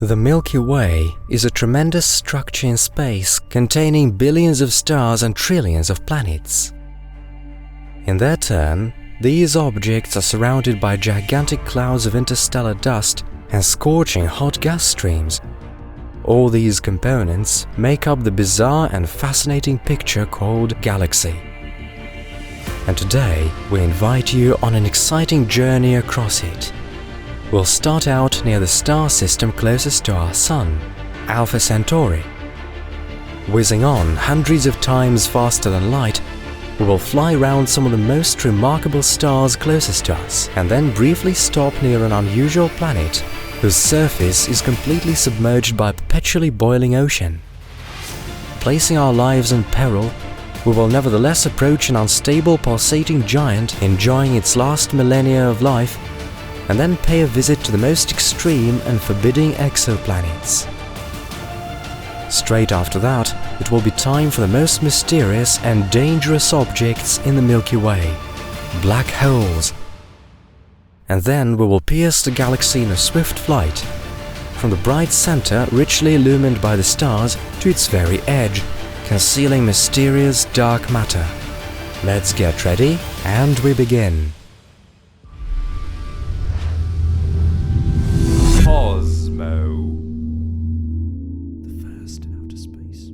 The Milky Way is a tremendous structure in space containing billions of stars and trillions of planets. In their turn, these objects are surrounded by gigantic clouds of interstellar dust and scorching hot gas streams. All these components make up the bizarre and fascinating picture called galaxy. And today, we invite you on an exciting journey across it. We'll start out near the star system closest to our Sun, Alpha Centauri. Whizzing on hundreds of times faster than light, we will fly around some of the most remarkable stars closest to us and then briefly stop near an unusual planet whose surface is completely submerged by a perpetually boiling ocean. Placing our lives in peril, we will nevertheless approach an unstable pulsating giant enjoying its last millennia of life, and then pay a visit to the most extreme and forbidding exoplanets. Straight after that, it will be time for the most mysterious and dangerous objects in the Milky Way, black holes. And then we will pierce the galaxy in a swift flight, from the bright center richly illumined by the stars to its very edge, concealing mysterious dark matter. Let's get ready, and we begin. Kosmo. The first in outer space.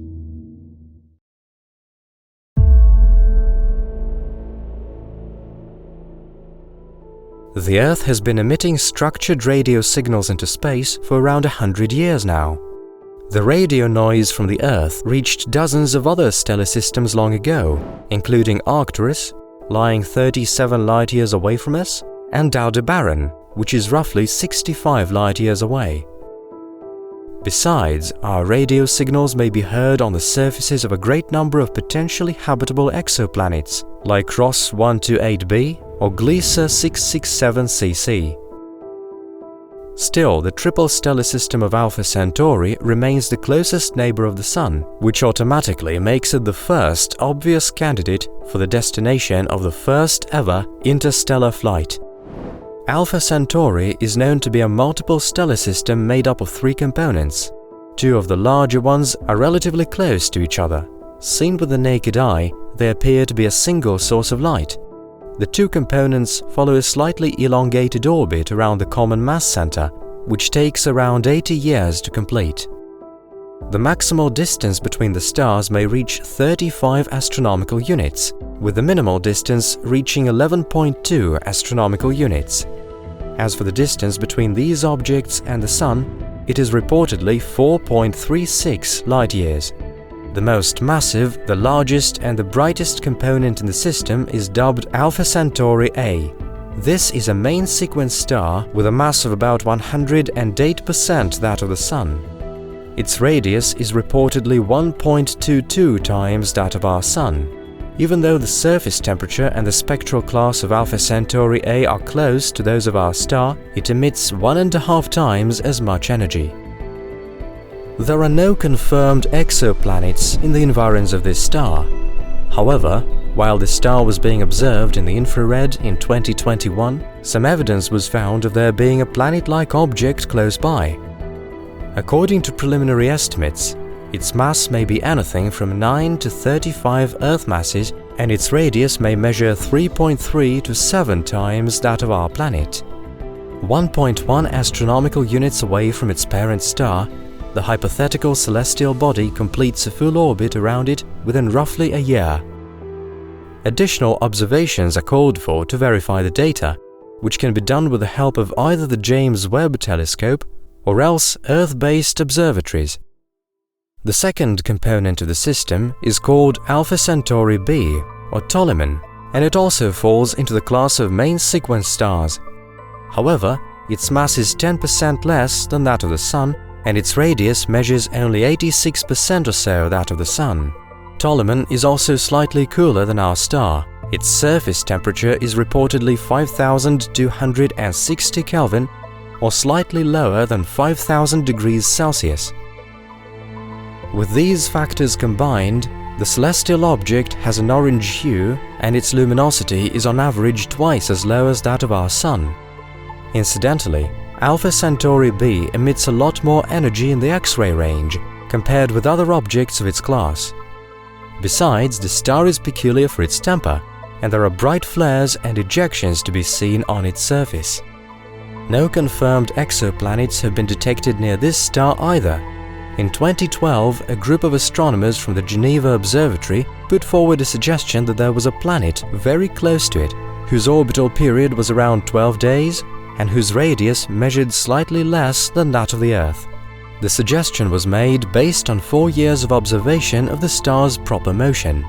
The Earth has been emitting structured radio signals into space for around 100 years now. The radio noise from the Earth reached dozens of other stellar systems long ago, including Arcturus, lying 37 light-years away from us, and Aldebaran, which is roughly 65 light-years away. Besides, our radio signals may be heard on the surfaces of a great number of potentially habitable exoplanets, like Ross 128b or Gliese 667cc. Still, the triple stellar system of Alpha Centauri remains the closest neighbor of the Sun, which automatically makes it the first obvious candidate for the destination of the first ever interstellar flight. Alpha Centauri is known to be a multiple stellar system made up of 3 components. 2 of the larger ones are relatively close to each other. Seen with the naked eye, they appear to be a single source of light. The 2 components follow a slightly elongated orbit around the common mass center, which takes around 80 years to complete. The maximal distance between the stars may reach 35 astronomical units, with the minimal distance reaching 11.2 astronomical units. As for the distance between these objects and the Sun, it is reportedly 4.36 light-years. The most massive, the largest and the brightest component in the system is dubbed Alpha Centauri A. This is a main sequence star with a mass of about 108% that of the Sun. Its radius is reportedly 1.22 times that of our Sun. Even though the surface temperature and the spectral class of Alpha Centauri A are close to those of our star, it emits 1.5 times as much energy. There are no confirmed exoplanets in the environs of this star. However, while the star was being observed in the infrared in 2021, some evidence was found of there being a planet-like object close by. According to preliminary estimates, its mass may be anything from 9 to 35 Earth masses, and its radius may measure 3.3 to 7 times that of our planet. 1.1 astronomical units away from its parent star, the hypothetical celestial body completes a full orbit around it within roughly a year. Additional observations are called for to verify the data, which can be done with the help of either the James Webb Telescope or else Earth-based observatories. The second component of the system is called Alpha Centauri b, or Ptolemy, and it also falls into the class of main sequence stars. However, its mass is 10% less than that of the Sun, and its radius measures only 86% or so that of the Sun. Ptolemy is also slightly cooler than our star. Its surface temperature is reportedly 5,260 Kelvin, or slightly lower than 5,000 degrees Celsius. With these factors combined, the celestial object has an orange hue and its luminosity is on average twice as low as that of our Sun. Incidentally, Alpha Centauri b emits a lot more energy in the X-ray range compared with other objects of its class. Besides, the star is peculiar for its temper, and there are bright flares and ejections to be seen on its surface. No confirmed exoplanets have been detected near this star either. In 2012, a group of astronomers from the Geneva Observatory put forward a suggestion that there was a planet very close to it, whose orbital period was around 12 days and whose radius measured slightly less than that of the Earth. The suggestion was made based on 4 years of observation of the star's proper motion.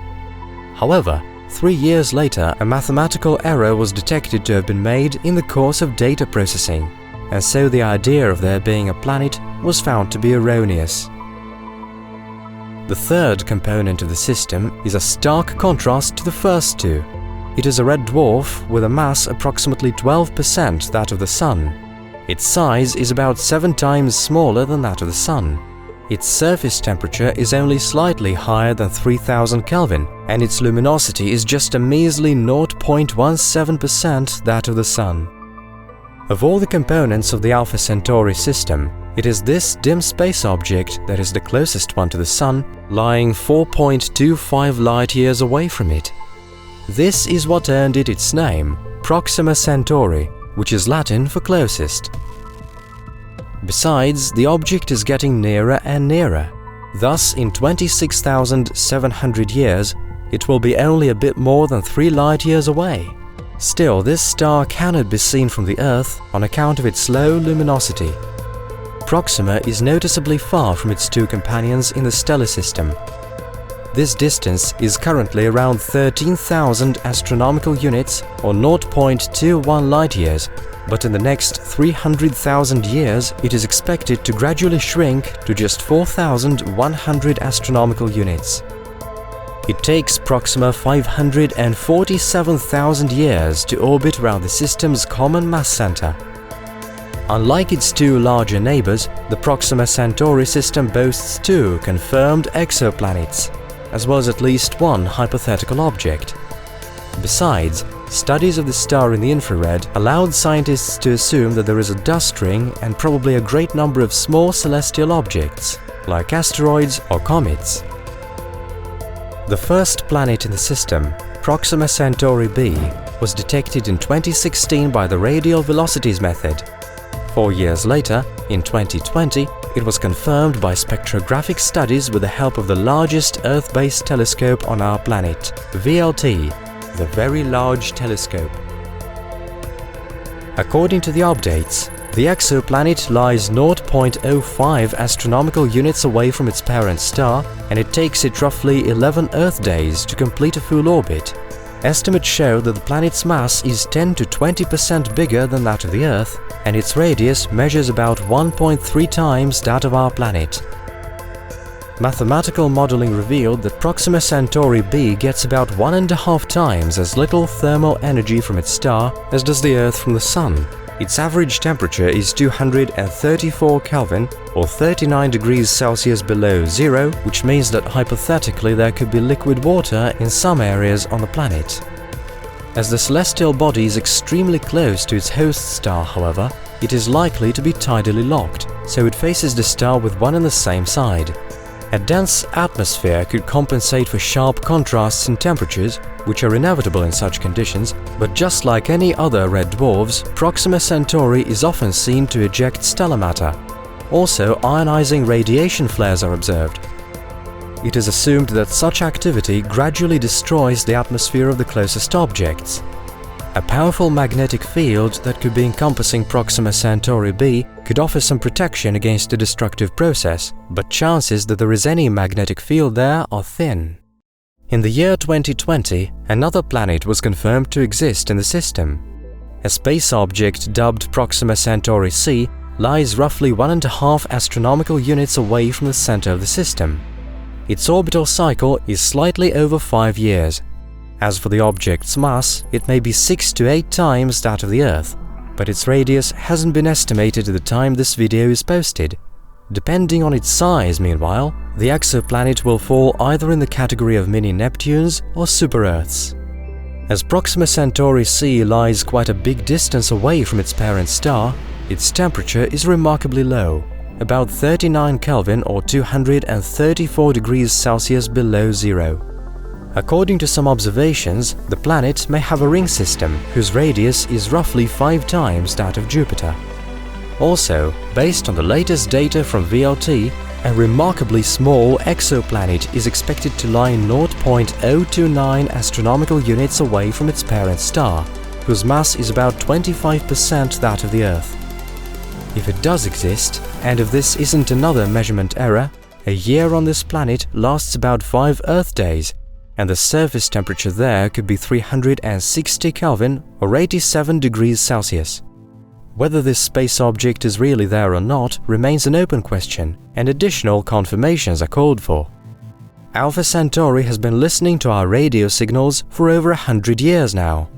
However, 3 years later, a mathematical error was detected to have been made in the course of data processing, and so the idea of there being a planet was found to be erroneous. The third component of the system is a stark contrast to the first two. It is a red dwarf with a mass approximately 12% that of the Sun. Its size is about 7 times smaller than that of the Sun. Its surface temperature is only slightly higher than 3000 Kelvin, and its luminosity is just a measly 0.17% that of the Sun. Of all the components of the Alpha Centauri system, it is this dim space object that is the closest one to the Sun, lying 4.25 light-years away from it. This is what earned it its name, Proxima Centauri, which is Latin for closest. Besides, the object is getting nearer and nearer. Thus, in 26,700 years, it will be only a bit more than 3 light-years away. Still, this star cannot be seen from the Earth on account of its low luminosity. Proxima is noticeably far from its two companions in the stellar system. This distance is currently around 13,000 astronomical units or 0.21 light-years, but in the next 300,000 years it is expected to gradually shrink to just 4,100 astronomical units. It takes Proxima 547,000 years to orbit around the system's common mass center. Unlike its two larger neighbors, the Proxima Centauri system boasts 2 confirmed exoplanets, as well as at least 1 hypothetical object. Besides, studies of the star in the infrared allowed scientists to assume that there is a dust ring and probably a great number of small celestial objects, like asteroids or comets. The first planet in the system, Proxima Centauri b, was detected in 2016 by the radial velocities method. 4 years later, in 2020, it was confirmed by spectrographic studies with the help of the largest Earth-based telescope on our planet, VLT, the Very Large Telescope. According to the updates, the exoplanet lies 0.05 astronomical units away from its parent star, and it takes it roughly 11 Earth days to complete a full orbit. Estimates show that the planet's mass is 10 to 20% bigger than that of the Earth, and its radius measures about 1.3 times that of our planet. Mathematical modeling revealed that Proxima Centauri b gets about 1.5 times as little thermal energy from its star as does the Earth from the Sun. Its average temperature is 234 Kelvin, or 39 degrees Celsius below zero, which means that hypothetically there could be liquid water in some areas on the planet. As the celestial body is extremely close to its host star, however, it is likely to be tidally locked, so it faces the star with one and the same side. A dense atmosphere could compensate for sharp contrasts in temperatures, which are inevitable in such conditions, but just like any other red dwarfs, Proxima Centauri is often seen to eject stellar matter. Also, ionizing radiation flares are observed. It is assumed that such activity gradually destroys the atmosphere of the closest objects. A powerful magnetic field that could be encompassing Proxima Centauri b could offer some protection against the destructive process, but chances that there is any magnetic field there are thin. In the year 2020, another planet was confirmed to exist in the system. A space object dubbed Proxima Centauri c lies roughly 1.5 astronomical units away from the center of the system. Its orbital cycle is slightly over 5 years. As for the object's mass, it may be 6 to 8 times that of the Earth, but its radius hasn't been estimated at the time this video is posted. Depending on its size, meanwhile, the exoplanet will fall either in the category of mini-Neptunes or super-Earths. As Proxima Centauri c lies quite a big distance away from its parent star, its temperature is remarkably low, about 39 Kelvin or 234 degrees Celsius below zero. According to some observations, the planet may have a ring system whose radius is roughly 5 times that of Jupiter. Also, based on the latest data from VLT, a remarkably small exoplanet is expected to lie 0.029 astronomical units away from its parent star, whose mass is about 25% that of the Earth. If it does exist, and if this isn't another measurement error, a year on this planet lasts about 5 Earth days, and the surface temperature there could be 360 Kelvin or 87 degrees Celsius. Whether this space object is really there or not remains an open question, and additional confirmations are called for. Alpha Centauri has been listening to our radio signals for over 100 years now.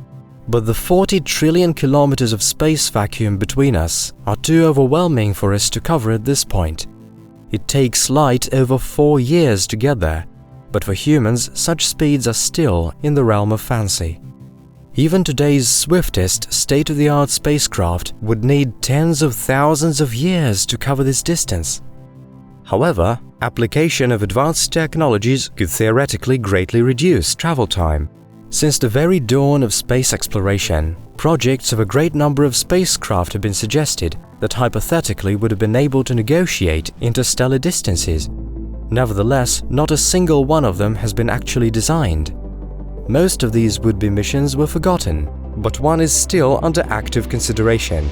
But the 40 trillion kilometers of space vacuum between us are too overwhelming for us to cover at this point. It takes light over 4 years to get there, but for humans such speeds are still in the realm of fancy. Even today's swiftest state-of-the-art spacecraft would need tens of thousands of years to cover this distance. However, application of advanced technologies could theoretically greatly reduce travel time. Since the very dawn of space exploration, projects of a great number of spacecraft have been suggested that hypothetically would have been able to negotiate interstellar distances. Nevertheless, not a single one of them has been actually designed. Most of these would-be missions were forgotten, but one is still under active consideration.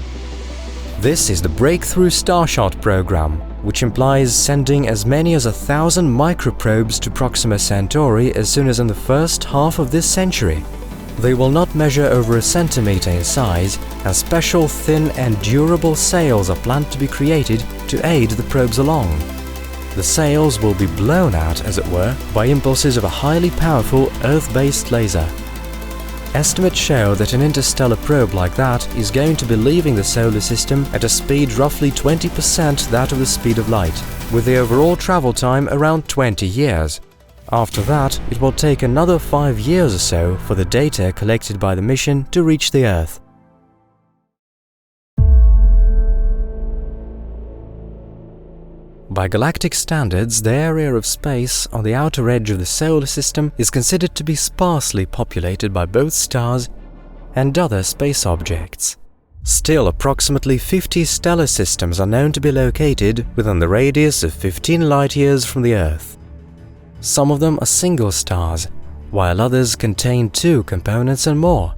This is the Breakthrough Starshot program, which implies sending as many as 1,000 microprobes to Proxima Centauri as soon as in the first half of this century. They will not measure over a centimeter in size, and special thin and durable sails are planned to be created to aid the probes along. The sails will be blown out, as it were, by impulses of a highly powerful Earth-based laser. Estimates show that an interstellar probe like that is going to be leaving the solar system at a speed roughly 20% that of the speed of light, with the overall travel time around 20 years. After that, it will take another 5 years or so for the data collected by the mission to reach the Earth. By galactic standards, the area of space on the outer edge of the solar system is considered to be sparsely populated by both stars and other space objects. Still, approximately 50 stellar systems are known to be located within the radius of 15 light-years from the Earth. Some of them are single stars, while others contain 2 components and more,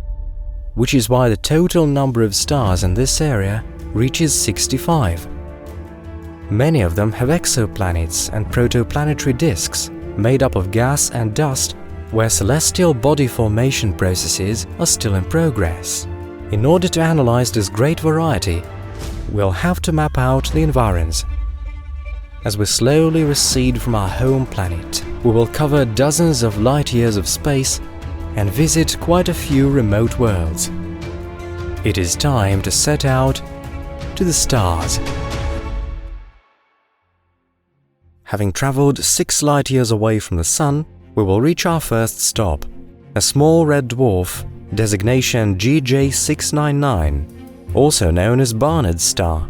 which is why the total number of stars in this area reaches 65. Many of them have exoplanets and protoplanetary disks made up of gas and dust, where celestial body formation processes are still in progress. In order to analyze this great variety, we'll have to map out the environs. As we slowly recede from our home planet, we will cover dozens of light-years of space and visit quite a few remote worlds. It is time to set out to the stars. Having traveled 6 light-years away from the Sun, we will reach our first stop, a small red dwarf, designation GJ699, also known as Barnard's star.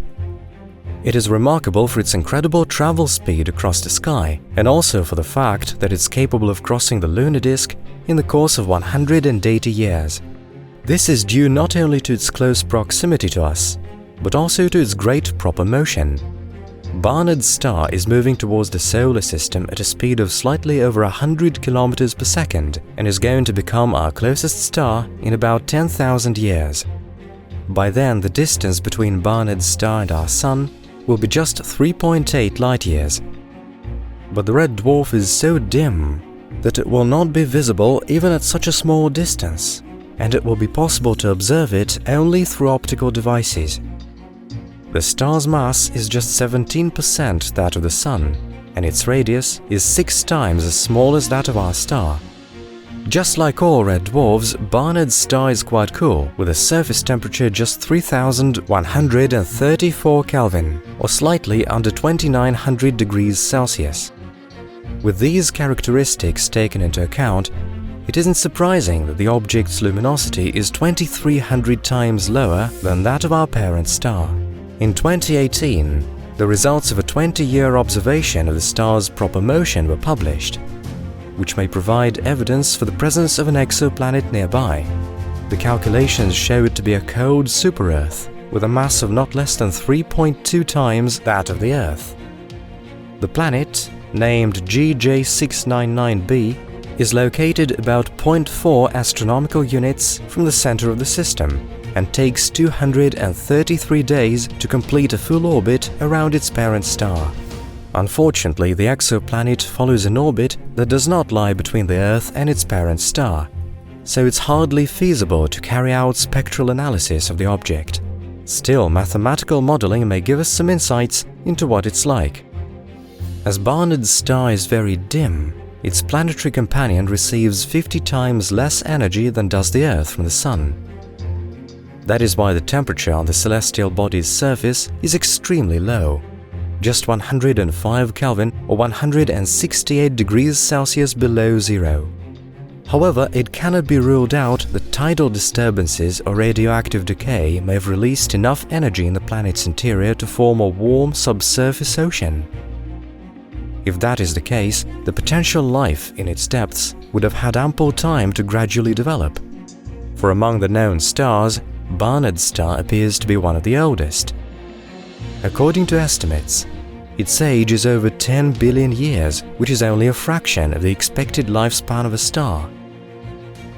It is remarkable for its incredible travel speed across the sky, and also for the fact that it's capable of crossing the lunar disk in the course of 180 years. This is due not only to its close proximity to us, but also to its great proper motion. Barnard's star is moving towards the solar system at a speed of slightly over 100 kilometers per second and is going to become our closest star in about 10,000 years. By then, the distance between Barnard's star and our Sun will be just 3.8 light-years. But the red dwarf is so dim that it will not be visible even at such a small distance, and it will be possible to observe it only through optical devices. The star's mass is just 17% that of the Sun, and its radius is 6 times as small as that of our star. Just like all red dwarfs, Barnard's star is quite cool, with a surface temperature just 3,134 Kelvin, or slightly under 2,900 degrees Celsius. With these characteristics taken into account, it isn't surprising that the object's luminosity is 2,300 times lower than that of our parent star. In 2018, the results of a 20-year observation of the star's proper motion were published, which may provide evidence for the presence of an exoplanet nearby. The calculations show it to be a cold super-Earth with a mass of not less than 3.2 times that of the Earth. The planet, named GJ699b, is located about 0.4 astronomical units from the center of the system and takes 233 days to complete a full orbit around its parent star. Unfortunately, the exoplanet follows an orbit that does not lie between the Earth and its parent star, so it's hardly feasible to carry out spectral analysis of the object. Still, mathematical modeling may give us some insights into what it's like. As Barnard's star is very dim, its planetary companion receives 50 times less energy than does the Earth from the Sun. That is why the temperature on the celestial body's surface is extremely low, just 105 Kelvin or 168 degrees Celsius below zero. However, it cannot be ruled out that tidal disturbances or radioactive decay may have released enough energy in the planet's interior to form a warm subsurface ocean. If that is the case, the potential life in its depths would have had ample time to gradually develop. For among the known stars, Barnard's star appears to be one of the oldest. According to estimates, its age is over 10 billion years, which is only a fraction of the expected lifespan of a star.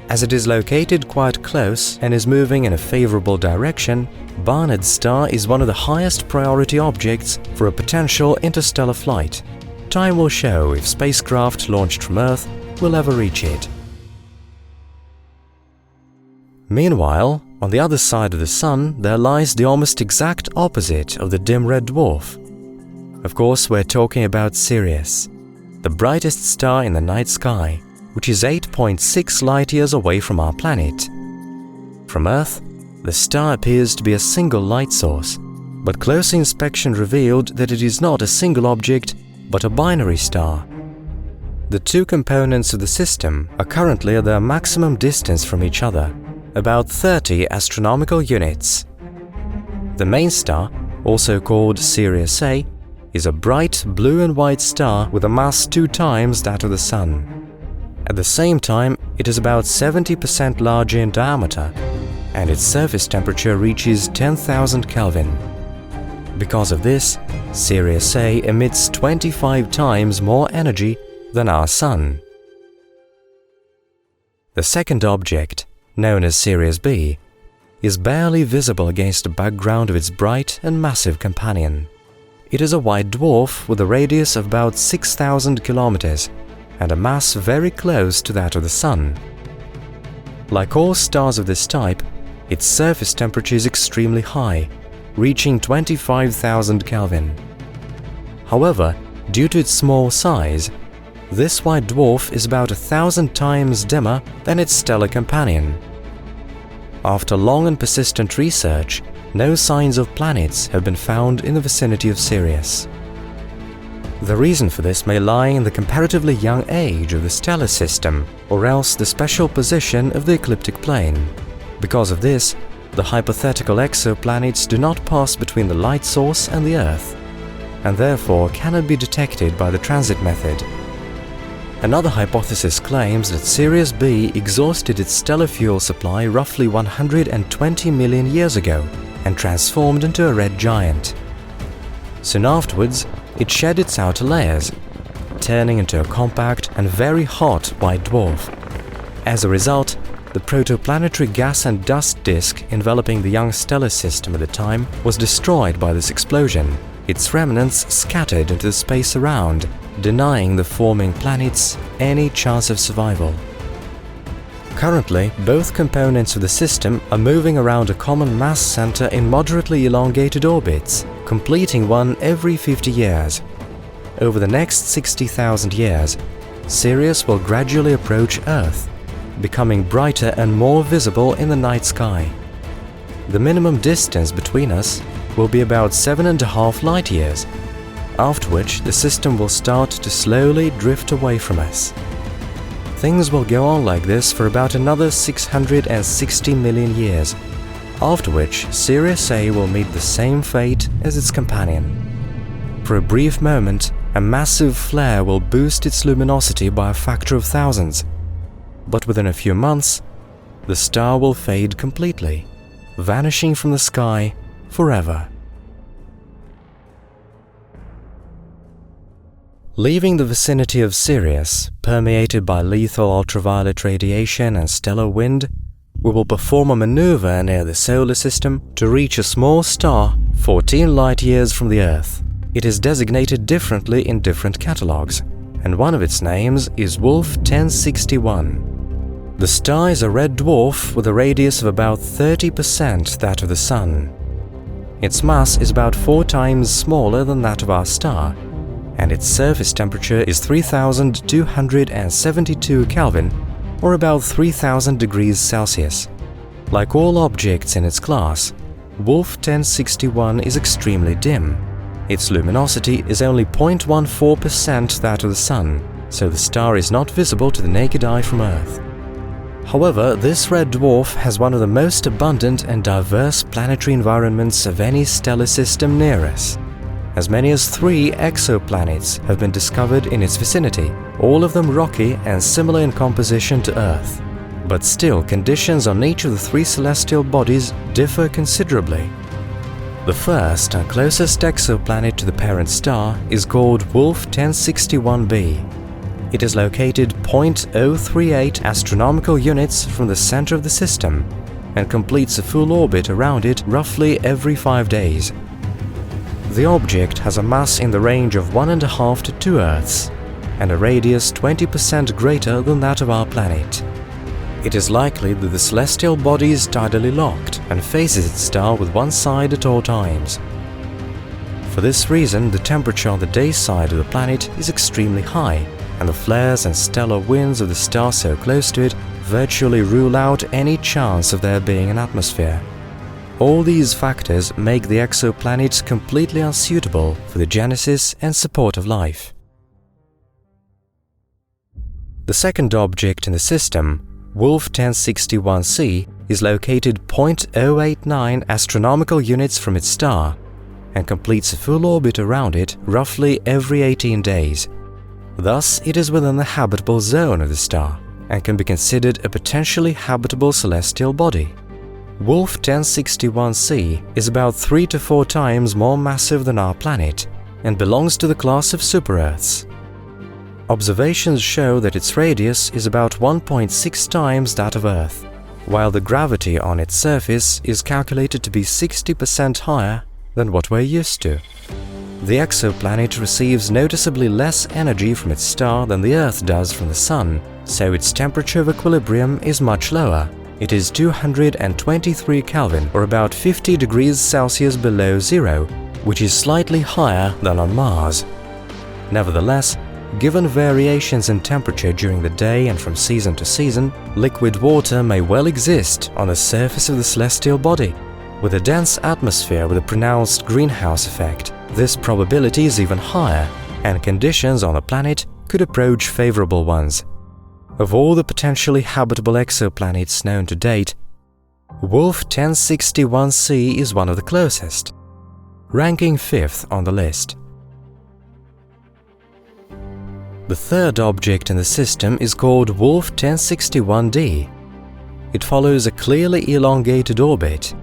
As it is located quite close and is moving in a favorable direction, Barnard's star is one of the highest priority objects for a potential interstellar flight. Time will show if spacecraft launched from Earth will ever reach it. Meanwhile, on the other side of the Sun, there lies the almost exact opposite of the dim red dwarf. Of course, we're talking about Sirius, the brightest star in the night sky, which is 8.6 light-years away from our planet. From Earth, the star appears to be a single light source, but close inspection revealed that it is not a single object, but a binary star. The two components of the system are currently at their maximum distance from each other, about 30 astronomical units. The main star, also called Sirius A, is a bright blue and white star with a mass 2 times that of the Sun. At the same time, it is about 70% larger in diameter, and its surface temperature reaches 10,000 Kelvin. Because of this, Sirius A emits 25 times more energy than our Sun. The second object, known as Sirius B, is barely visible against the background of its bright and massive companion. It is a white dwarf with a radius of about 6,000 kilometers and a mass very close to that of the Sun. Like all stars of this type, its surface temperature is extremely high, reaching 25,000 Kelvin. However, due to its small size, this white dwarf is about 1,000 times dimmer than its stellar companion. After long and persistent research, no signs of planets have been found in the vicinity of Sirius. The reason for this may lie in the comparatively young age of the stellar system, or else the special position of the ecliptic plane. Because of this, the hypothetical exoplanets do not pass between the light source and the Earth, and therefore cannot be detected by the transit method. Another hypothesis claims that Sirius B exhausted its stellar fuel supply roughly 120 million years ago and transformed into a red giant. Soon afterwards, it shed its outer layers, turning into a compact and very hot white dwarf. As a result, the protoplanetary gas and dust disk enveloping the young stellar system at the time was destroyed by this explosion, its remnants scattered into the space around, denying the forming planets any chance of survival. Currently, both components of the system are moving around a common mass center in moderately elongated orbits, completing one every 50 years. Over the next 60,000 years, Sirius will gradually approach Earth, becoming brighter and more visible in the night sky. The minimum distance between us will be about 7.5 light-years, after which the system will start to slowly drift away from us. Things will go on like this for about another 660 million years, after which Sirius A will meet the same fate as its companion. For a brief moment, a massive flare will boost its luminosity by a factor of thousands, but within a few months, the star will fade completely, vanishing from the sky forever. Leaving the vicinity of Sirius, permeated by lethal ultraviolet radiation and stellar wind, we will perform a maneuver near the solar system to reach a small star 14 light-years from the Earth. It is designated differently in different catalogues, and one of its names is Wolf 1061. The star is a red dwarf with a radius of about 30% that of the Sun. Its mass is about 4 times smaller than that of our star, and its surface temperature is 3272 Kelvin, or about 3000 degrees Celsius. Like all objects in its class, Wolf 1061 is extremely dim. Its luminosity is only 0.14% that of the Sun, so the star is not visible to the naked eye from Earth. However, this red dwarf has one of the most abundant and diverse planetary environments of any stellar system near us. As many as 3 exoplanets have been discovered in its vicinity, all of them rocky and similar in composition to Earth. But still, conditions on each of the 3 celestial bodies differ considerably. The first and closest exoplanet to the parent star is called Wolf 1061b. It is located 0.038 astronomical units from the center of the system and completes a full orbit around it roughly every 5 days. The object has a mass in the range of 1.5 to 2 Earths and a radius 20% greater than that of our planet. It is likely that the celestial body is tidally locked and faces its star with one side at all times. For this reason, the temperature on the day side of the planet is extremely high, and the flares and stellar winds of the star so close to it virtually rule out any chance of there being an atmosphere. All these factors make the exoplanet completely unsuitable for the genesis and support of life. The second object in the system, Wolf 1061c, is located 0.089 astronomical units from its star and completes a full orbit around it roughly every 18 days. Thus, it is within the habitable zone of the star and can be considered a potentially habitable celestial body. Wolf 1061c is about 3 to 4 times more massive than our planet and belongs to the class of super-Earths. Observations show that its radius is about 1.6 times that of Earth, while the gravity on its surface is calculated to be 60% higher than what we're used to. The exoplanet receives noticeably less energy from its star than the Earth does from the Sun, so its temperature of equilibrium is much lower. It is 223 Kelvin, or about 50 degrees Celsius below zero, which is slightly higher than on Mars. Nevertheless, given variations in temperature during the day and from season to season, liquid water may well exist on the surface of the celestial body. With a dense atmosphere with a pronounced greenhouse effect, this probability is even higher, and conditions on the planet could approach favorable ones. Of all the potentially habitable exoplanets known to date, Wolf 1061c is one of the closest, ranking 5th on the list. The third object in the system is called Wolf 1061d. It follows a clearly elongated orbit,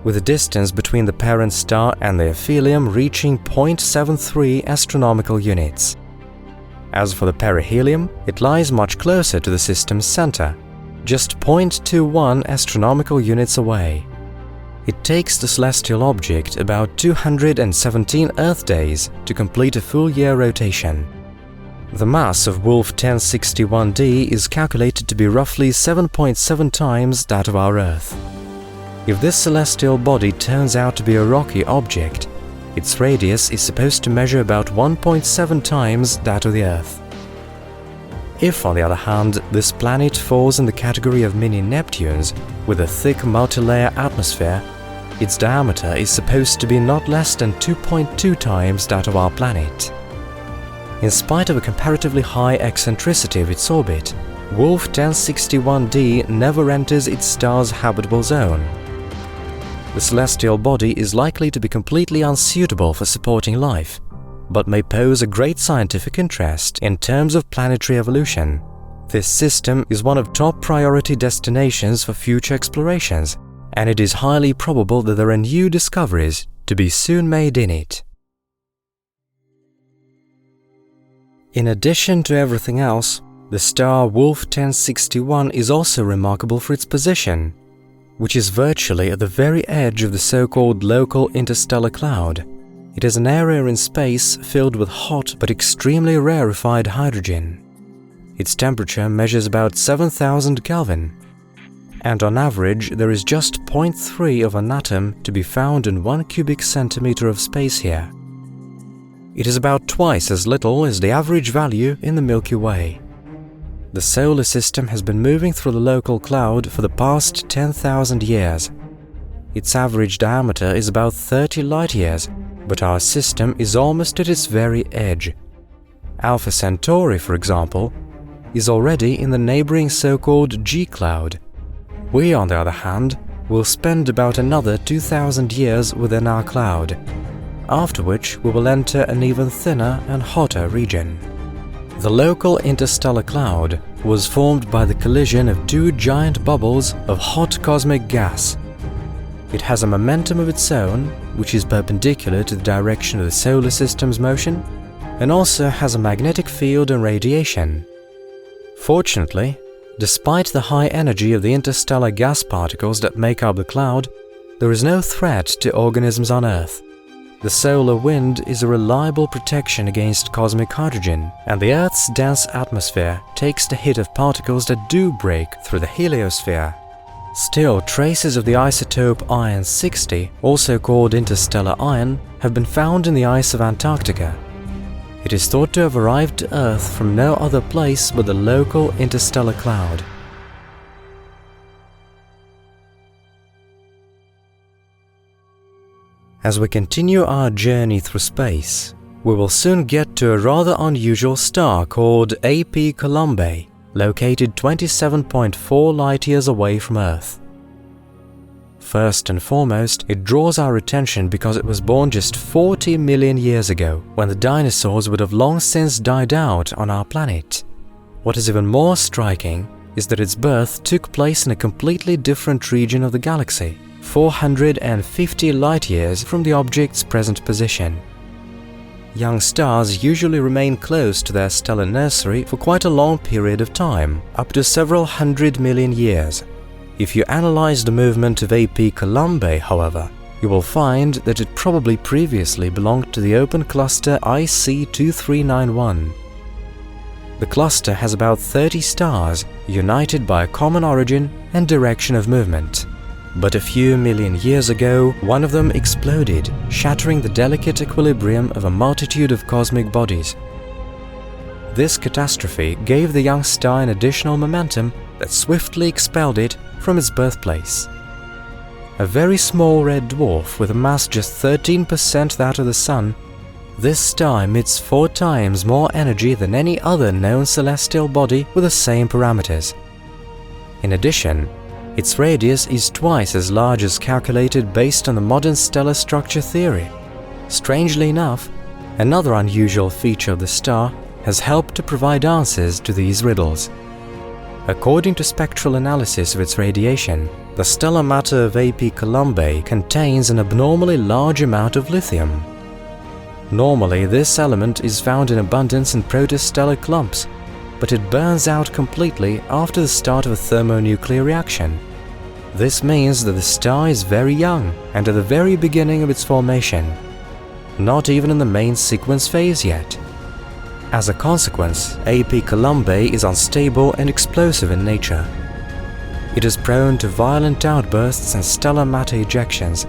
with the distance between the parent star and the aphelium reaching 0.73 astronomical units. As for the perihelion, it lies much closer to the system's center, just 0.21 astronomical units away. It takes the celestial object about 217 Earth days to complete a full year rotation. The mass of Wolf 1061d is calculated to be roughly 7.7 times that of our Earth. If this celestial body turns out to be a rocky object, its radius is supposed to measure about 1.7 times that of the Earth. If, on the other hand, this planet falls in the category of mini-Neptunes with a thick multi-layer atmosphere, its diameter is supposed to be not less than 2.2 times that of our planet. In spite of a comparatively high eccentricity of its orbit, Wolf 1061d never enters its star's habitable zone. the celestial body is likely to be completely unsuitable for supporting life, but may pose a great scientific interest in terms of planetary evolution. This system is one of top priority destinations for future explorations, and it is highly probable that there are new discoveries to be soon made in it. In addition to everything else, the star Wolf 1061 is also remarkable for its position, which is virtually at the very edge of the so-called local interstellar cloud. It is an area in space filled with hot but extremely rarefied hydrogen. Its temperature measures about 7,000 Kelvin, and on average there is just 0.3 of an atom to be found in 1 cubic centimeter of space here. It is about twice as little as the average value in the Milky Way. The solar system has been moving through the local cloud for the past 10,000 years. Its average diameter is about 30 light-years, but our system is almost at its very edge. Alpha Centauri, for example, is already in the neighboring so-called G-cloud. We, on the other hand, will spend about another 2,000 years within our cloud, after which we will enter an even thinner and hotter region. The local interstellar cloud was formed by the collision of two giant bubbles of hot cosmic gas. It has a momentum of its own, which is perpendicular to the direction of the solar system's motion, and also has a magnetic field and radiation. Fortunately, despite the high energy of the interstellar gas particles that make up the cloud, there is no threat to organisms on Earth. The solar wind is a reliable protection against cosmic hydrogen, and the Earth's dense atmosphere takes the hit of particles that do break through the heliosphere. Still, traces of the isotope Iron-60, also called interstellar iron, have been found in the ice of Antarctica. It is thought to have arrived to Earth from no other place but the local interstellar cloud. As we continue our journey through space, we will soon get to a rather unusual star called AP Columbae, located 27.4 light-years away from Earth. First and foremost, it draws our attention because it was born just 40 million years ago, when the dinosaurs would have long since died out on our planet. What is even more striking is that its birth took place in a completely different region of the galaxy, 450 light-years from the object's present position. Young stars usually remain close to their stellar nursery for quite a long period of time, up to several 100 million years. If you analyze the movement of AP Columbae, however, you will find that it probably previously belonged to the open cluster IC 2391. The cluster has about 30 stars, united by a common origin and direction of movement. But a few million years ago, one of them exploded, shattering the delicate equilibrium of a multitude of cosmic bodies. This catastrophe gave the young star an additional momentum that swiftly expelled it from its birthplace. A very small red dwarf with a mass just 13% that of the Sun, this star emits 4 times more energy than any other known celestial body with the same parameters. In addition, its radius is twice as large as calculated based on the modern stellar structure theory. Strangely enough, another unusual feature of the star has helped to provide answers to these riddles. According to spectral analysis of its radiation, the stellar matter of AP Columbae contains an abnormally large amount of lithium. Normally, this element is found in abundance in protostellar clumps, but it burns out completely after the start of a thermonuclear reaction. This means that the star is very young and at the very beginning of its formation, not even in the main sequence phase yet. As a consequence, AP Columbae is unstable and explosive in nature. It is prone to violent outbursts and stellar matter ejections,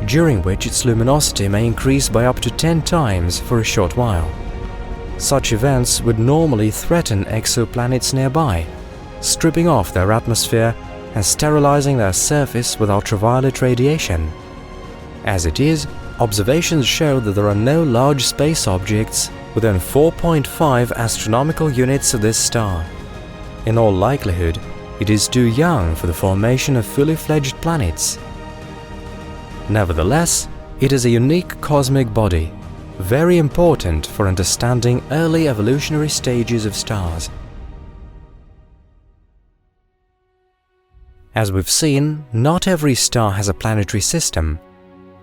during which its luminosity may increase by up to 10 times for a short while. Such events would normally threaten exoplanets nearby, stripping off their atmosphere and sterilizing their surface with ultraviolet radiation. As it is, observations show that there are no large space objects within 4.5 astronomical units of this star. In all likelihood, it is too young for the formation of fully fledged planets. Nevertheless, it is a unique cosmic body, very important for understanding early evolutionary stages of stars. As we've seen, not every star has a planetary system,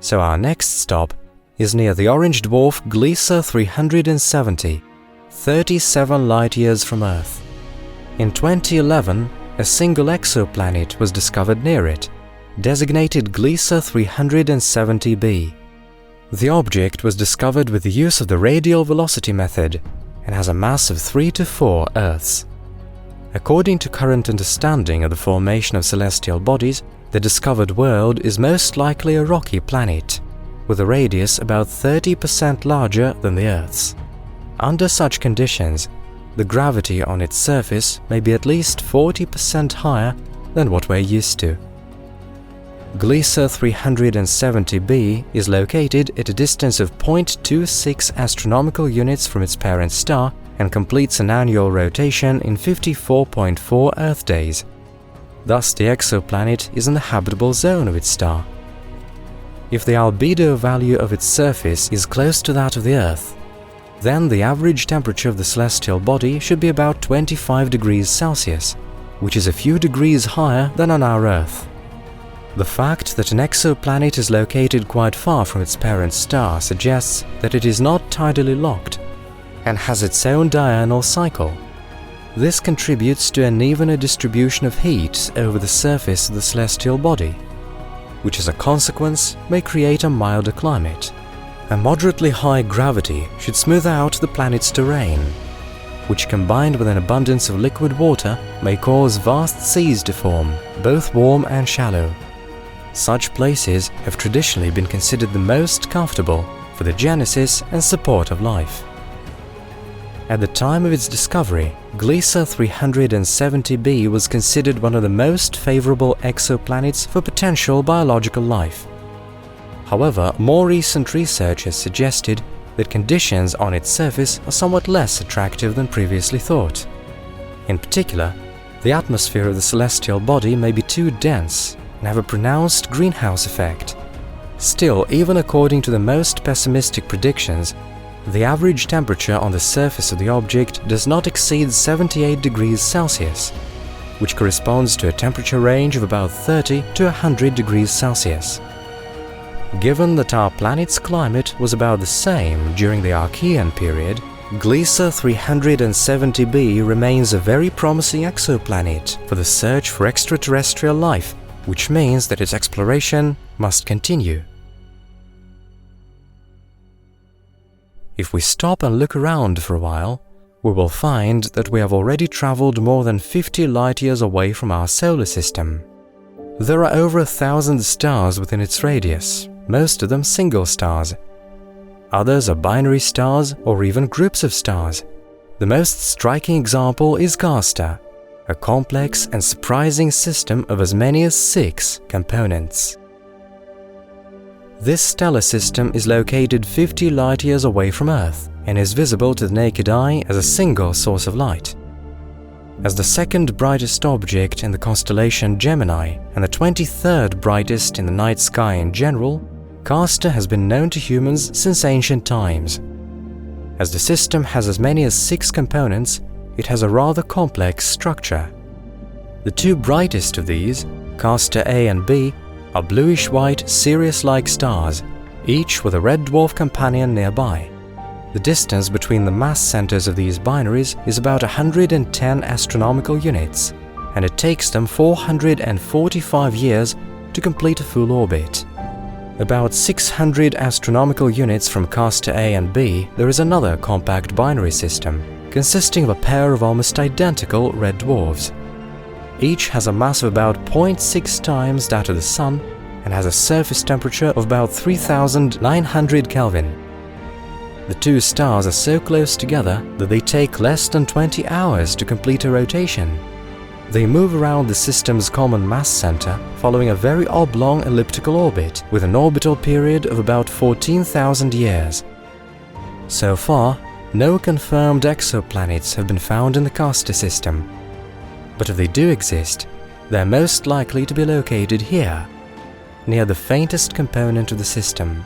so our next stop is near the orange dwarf Gliese 370, 37 light-years from Earth. In 2011, a single exoplanet was discovered near it, designated Gliese 370b. The object was discovered with the use of the radial velocity method and has a mass of 3 to 4 Earths. According to current understanding of the formation of celestial bodies, the discovered world is most likely a rocky planet, with a radius about 30% larger than the Earth's. Under such conditions, the gravity on its surface may be at least 40% higher than what we're used to. Gliese 370b is located at a distance of 0.26 astronomical units from its parent star and completes an annual rotation in 54.4 Earth days. Thus, the exoplanet is in the habitable zone of its star. If the albedo value of its surface is close to that of the Earth, then the average temperature of the celestial body should be about 25 degrees Celsius, which is a few degrees higher than on our Earth. The fact that an exoplanet is located quite far from its parent star suggests that it is not tidally locked and has its own diurnal cycle. This contributes to an evener distribution of heat over the surface of the celestial body, which as a consequence may create a milder climate. A moderately high gravity should smooth out the planet's terrain, which combined with an abundance of liquid water may cause vast seas to form, both warm and shallow. Such places have traditionally been considered the most comfortable for the genesis and support of life. At the time of its discovery, Gliese 370b was considered one of the most favorable exoplanets for potential biological life. However, more recent research has suggested that conditions on its surface are somewhat less attractive than previously thought. In particular, the atmosphere of the celestial body may be too dense and have a pronounced greenhouse effect. Still, even according to the most pessimistic predictions, the average temperature on the surface of the object does not exceed 78 degrees Celsius, which corresponds to a temperature range of about 30 to 100 degrees Celsius. Given that our planet's climate was about the same during the Archean period, Gliese 370b remains a very promising exoplanet for the search for extraterrestrial life, which means that its exploration must continue. If we stop and look around for a while, we will find that we have already traveled more than 50 light-years away from our solar system. There are over 1,000 stars within its radius, most of them single stars. Others are binary stars or even groups of stars. The most striking example is Castor, a complex and surprising system of as many as 6 components. This stellar system is located 50 light-years away from Earth and is visible to the naked eye as a single source of light. As the second brightest object in the constellation Gemini and the 23rd brightest in the night sky in general, Castor has been known to humans since ancient times. As the system has as many as 6 components, it has a rather complex structure. The 2 brightest of these, Castor A and B, are bluish-white Sirius-like stars, each with a red dwarf companion nearby. The distance between the mass centers of these binaries is about 110 astronomical units, and it takes them 445 years to complete a full orbit. About 600 astronomical units from Castor A and B, there is another compact binary system, consisting of a pair of almost identical red dwarfs. Each has a mass of about 0.6 times that of the Sun and has a surface temperature of about 3,900 Kelvin. The 2 stars are so close together that they take less than 20 hours to complete a rotation. They move around the system's common mass center following a very oblong elliptical orbit with an orbital period of about 14,000 years. So far, no confirmed exoplanets have been found in the Castor system. But if they do exist, they're most likely to be located here. near the faintest component of the system.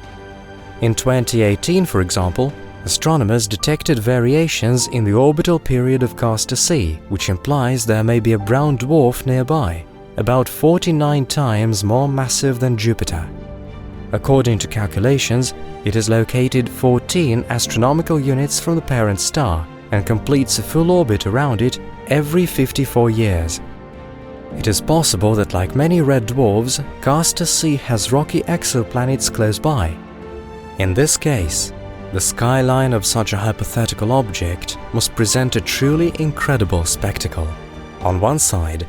In 2018, for example, astronomers detected variations in the orbital period of Castor C, which implies there may be a brown dwarf nearby, about 49 times more massive than Jupiter. According to calculations, it is located 14 astronomical units from the parent star and completes a full orbit around it every 54 years. It is possible that, like many red dwarfs, Castor C has rocky exoplanets close by. In this case, the skyline of such a hypothetical object must present a truly incredible spectacle. On one side,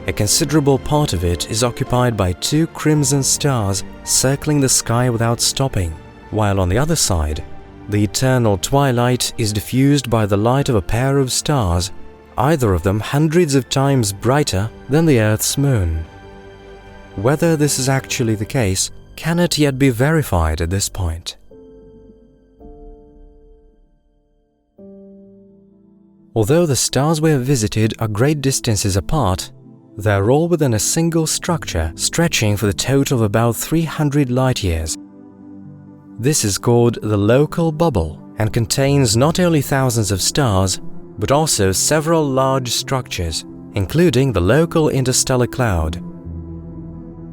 a considerable part of it is occupied by two crimson stars circling the sky without stopping, while on the other side, the eternal twilight is diffused by the light of a pair of stars, either of them hundreds of times brighter than the Earth's moon. Whether this is actually the case cannot yet be verified at this point. Although the stars we have visited are great distances apart, they are all within a single structure stretching for the total of about 300 light-years. This is called the local bubble and contains not only thousands of stars, but also several large structures, including the local interstellar cloud.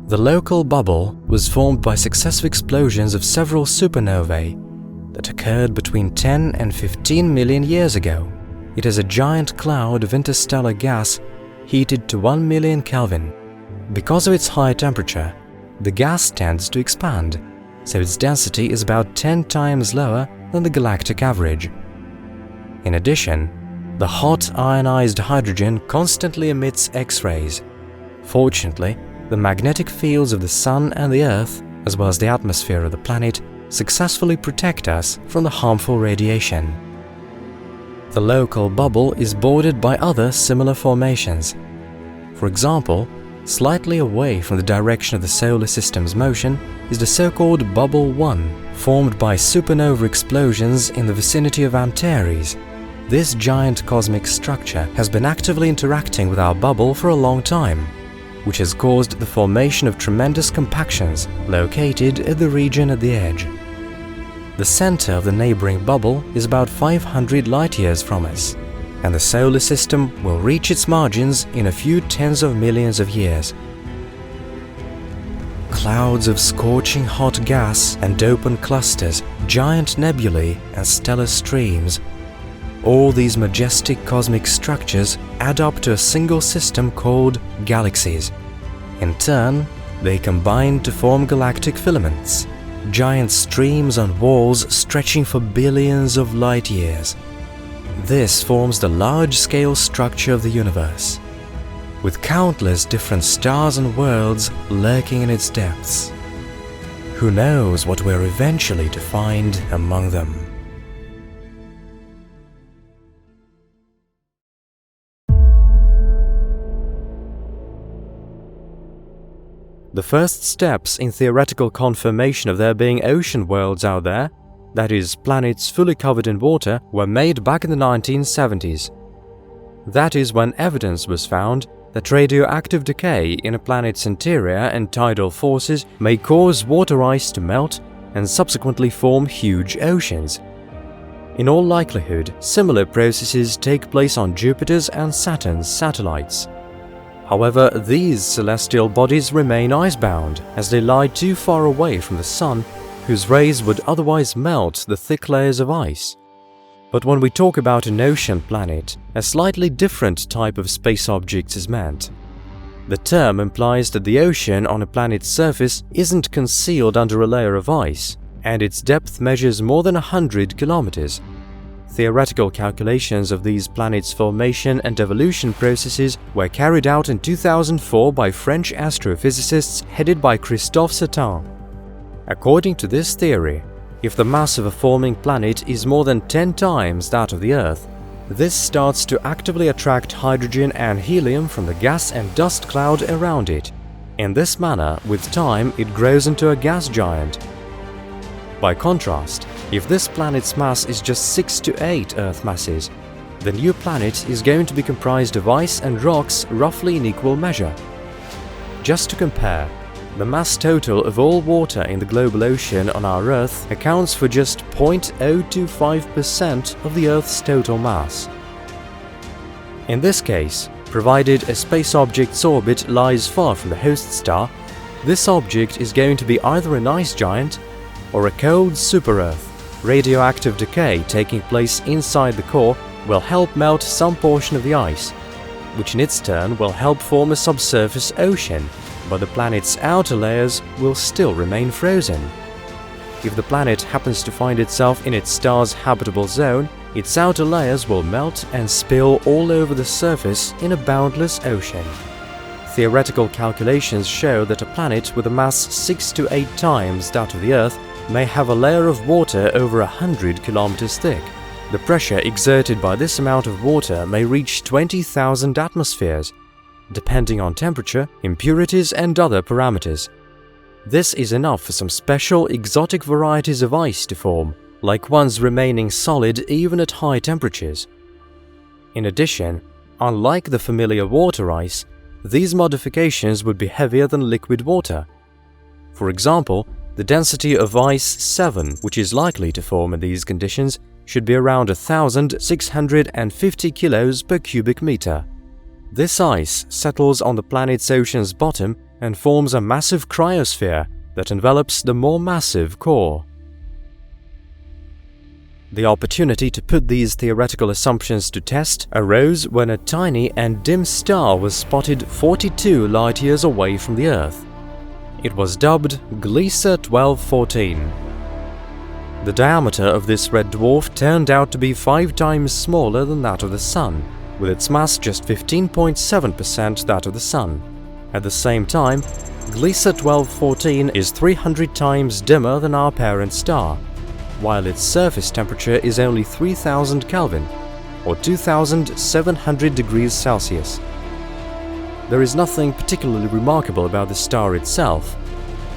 The local bubble was formed by successive explosions of several supernovae that occurred between 10 and 15 million years ago. It is a giant cloud of interstellar gas heated to 1 million Kelvin. Because of its high temperature, the gas tends to expand, so its density is about 10 times lower than the galactic average. In addition, the hot ionized hydrogen constantly emits X-rays. Fortunately, the magnetic fields of the Sun and the Earth, as well as the atmosphere of the planet, successfully protect us from the harmful radiation. The local bubble is bordered by other similar formations. For example, slightly away from the direction of the solar system's motion is the so-called Bubble 1, formed by supernova explosions in the vicinity of Antares. This giant cosmic structure has been actively interacting with our bubble for a long time, which has caused the formation of tremendous compactions located at the region at the edge. The center of the neighboring bubble is about 500 light-years from us, and the solar system will reach its margins in a few tens of millions of years. Clouds of scorching hot gas and dopant clusters, giant nebulae and stellar streams. All these majestic cosmic structures add up to a single system called galaxies. In turn, they combine to form galactic filaments, giant streams on walls stretching for billions of light-years. This forms the large-scale structure of the universe, with countless different stars and worlds lurking in its depths. Who knows what we're eventually to find among them? The first steps in theoretical confirmation of there being ocean worlds out there, that is, planets fully covered in water, were made back in the 1970s. That is when evidence was found that radioactive decay in a planet's interior and tidal forces may cause water ice to melt and subsequently form huge oceans. In all likelihood, similar processes take place on Jupiter's and Saturn's satellites. However, these celestial bodies remain icebound as they lie too far away from the Sun, whose rays would otherwise melt the thick layers of ice. But when we talk about an ocean planet, a slightly different type of space object is meant. The term implies that the ocean on a planet's surface isn't concealed under a layer of ice, and its depth measures more than 100 kilometers. Theoretical calculations of these planets' formation and evolution processes were carried out in 2004 by French astrophysicists headed by Christophe Satin. According to this theory, if the mass of a forming planet is more than 10 times that of the Earth, this starts to actively attract hydrogen and helium from the gas and dust cloud around it. In this manner, with time, it grows into a gas giant. By contrast, if this planet's mass is just 6 to 8 Earth masses, the new planet is going to be comprised of ice and rocks roughly in equal measure. Just to compare, the mass total of all water in the global ocean on our Earth accounts for just 0.025% of the Earth's total mass. In this case, provided a space object's orbit lies far from the host star, this object is going to be either an ice giant or a cold super-Earth. Radioactive decay taking place inside the core will help melt some portion of the ice, which in its turn will help form a subsurface ocean, but the planet's outer layers will still remain frozen. If the planet happens to find itself in its star's habitable zone, its outer layers will melt and spill all over the surface in a boundless ocean. Theoretical calculations show that a planet with a mass 6 to 8 times that of the Earth may have a layer of water over 100 kilometers thick. The pressure exerted by this amount of water may reach 20,000 atmospheres, depending on temperature, impurities and other parameters. This is enough for some special exotic varieties of ice to form, like ones remaining solid even at high temperatures. In addition, unlike the familiar water ice, these modifications would be heavier than liquid water. For example, the density of ice 7, which is likely to form in these conditions, should be around 1,650 kilos per cubic meter. This ice settles on the planet's ocean's bottom and forms a massive cryosphere that envelops the more massive core. The opportunity to put these theoretical assumptions to test arose when a tiny and dim star was spotted 42 light-years away from the Earth. It was dubbed Gliese 1214. The diameter of this red dwarf turned out to be 5 times smaller than that of the Sun, with its mass just 15.7% that of the Sun. At the same time, Gliese 1214 is 300 times dimmer than our parent star, while its surface temperature is only 3000 Kelvin, or 2700 degrees Celsius. There is nothing particularly remarkable about the star itself.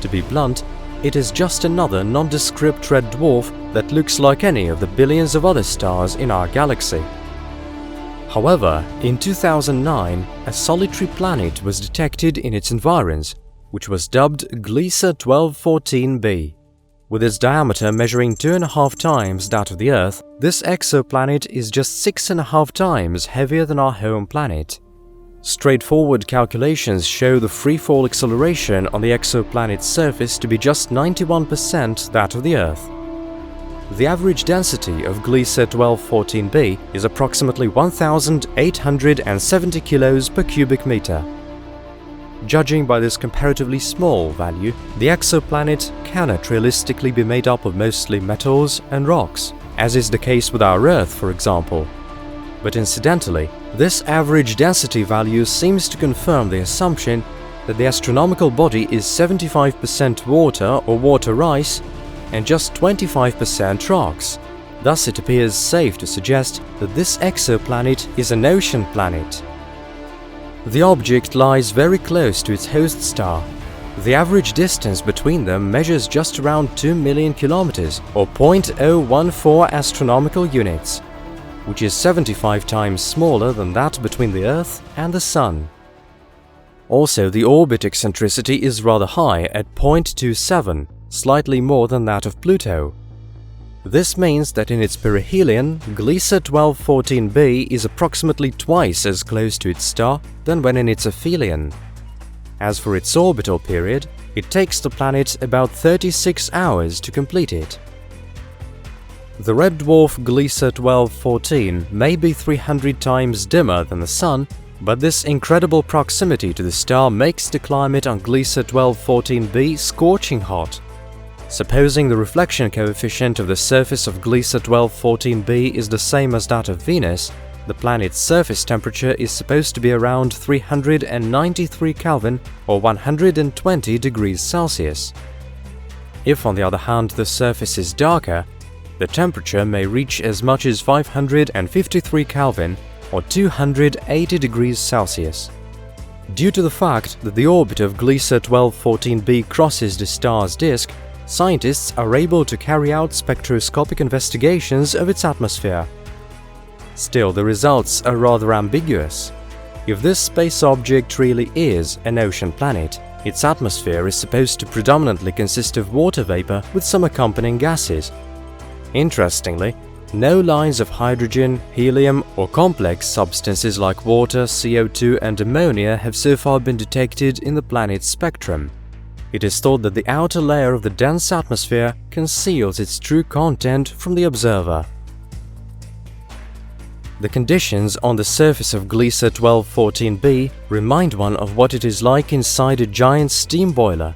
To be blunt, it is just another nondescript red dwarf that looks like any of the billions of other stars in our galaxy. However, in 2009, a solitary planet was detected in its environs, which was dubbed Gliese 1214b. With its diameter measuring 2.5 times that of the Earth, this exoplanet is just 6.5 times heavier than our home planet. Straightforward calculations show the freefall acceleration on the exoplanet's surface to be just 91% that of the Earth. The average density of Gliese 1214b is approximately 1,870 kilos per cubic meter. Judging by this comparatively small value, the exoplanet cannot realistically be made up of mostly metals and rocks, as is the case with our Earth, for example. But incidentally, this average density value seems to confirm the assumption that the astronomical body is 75% water or water ice and just 25% rocks. Thus, it appears safe to suggest that this exoplanet is an ocean planet. The object lies very close to its host star. The average distance between them measures just around 2 million kilometers, or 0.014 astronomical units, which is 75 times smaller than that between the Earth and the Sun. Also, the orbit eccentricity is rather high at 0.27, slightly more than that of Pluto. This means that in its perihelion, Gliese 1214b is approximately twice as close to its star than when in its aphelion. As for its orbital period, it takes the planet about 36 hours to complete it. The red dwarf Gliese 1214 may be 300 times dimmer than the Sun, but this incredible proximity to the star makes the climate on Gliese 1214b scorching hot. Supposing the reflection coefficient of the surface of Gliese 1214b is the same as that of Venus, the planet's surface temperature is supposed to be around 393 Kelvin or 120 degrees Celsius. If, on the other hand, the surface is darker, the temperature may reach as much as 553 Kelvin or 280 degrees Celsius. Due to the fact that the orbit of Gliese 1214b crosses the star's disk, scientists are able to carry out spectroscopic investigations of its atmosphere. Still, the results are rather ambiguous. If this space object really is an ocean planet, Its atmosphere is supposed to predominantly consist of water vapor with some accompanying gases. Interestingly, no lines of hydrogen, helium, or complex substances like water, CO2, and ammonia have so far been detected in the planet's spectrum. It is thought that the outer layer of the dense atmosphere conceals its true content from the observer. The conditions on the surface of Gliese 1214b remind one of what it is like inside a giant steam boiler.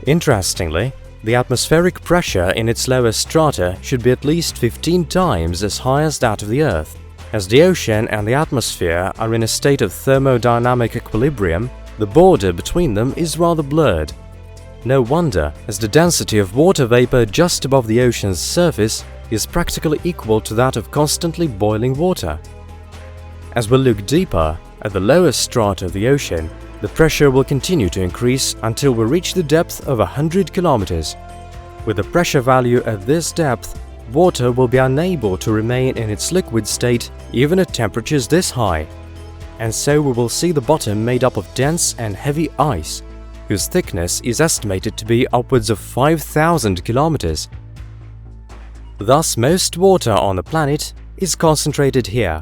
Interestingly, the atmospheric pressure in its lower strata should be at least 15 times as high as that of the Earth. As the ocean and the atmosphere are in a state of thermodynamic equilibrium, the border between them is rather blurred. No wonder, as the density of water vapor just above the ocean's surface is practically equal to that of constantly boiling water. As we look deeper at the lower strata of the ocean, the pressure will continue to increase until we reach the depth of 100 kilometers. With the pressure value at this depth, water will be unable to remain in its liquid state even at temperatures this high. And so we will see the bottom made up of dense and heavy ice, whose thickness is estimated to be upwards of 5,000 kilometers. Thus, most water on the planet is concentrated here.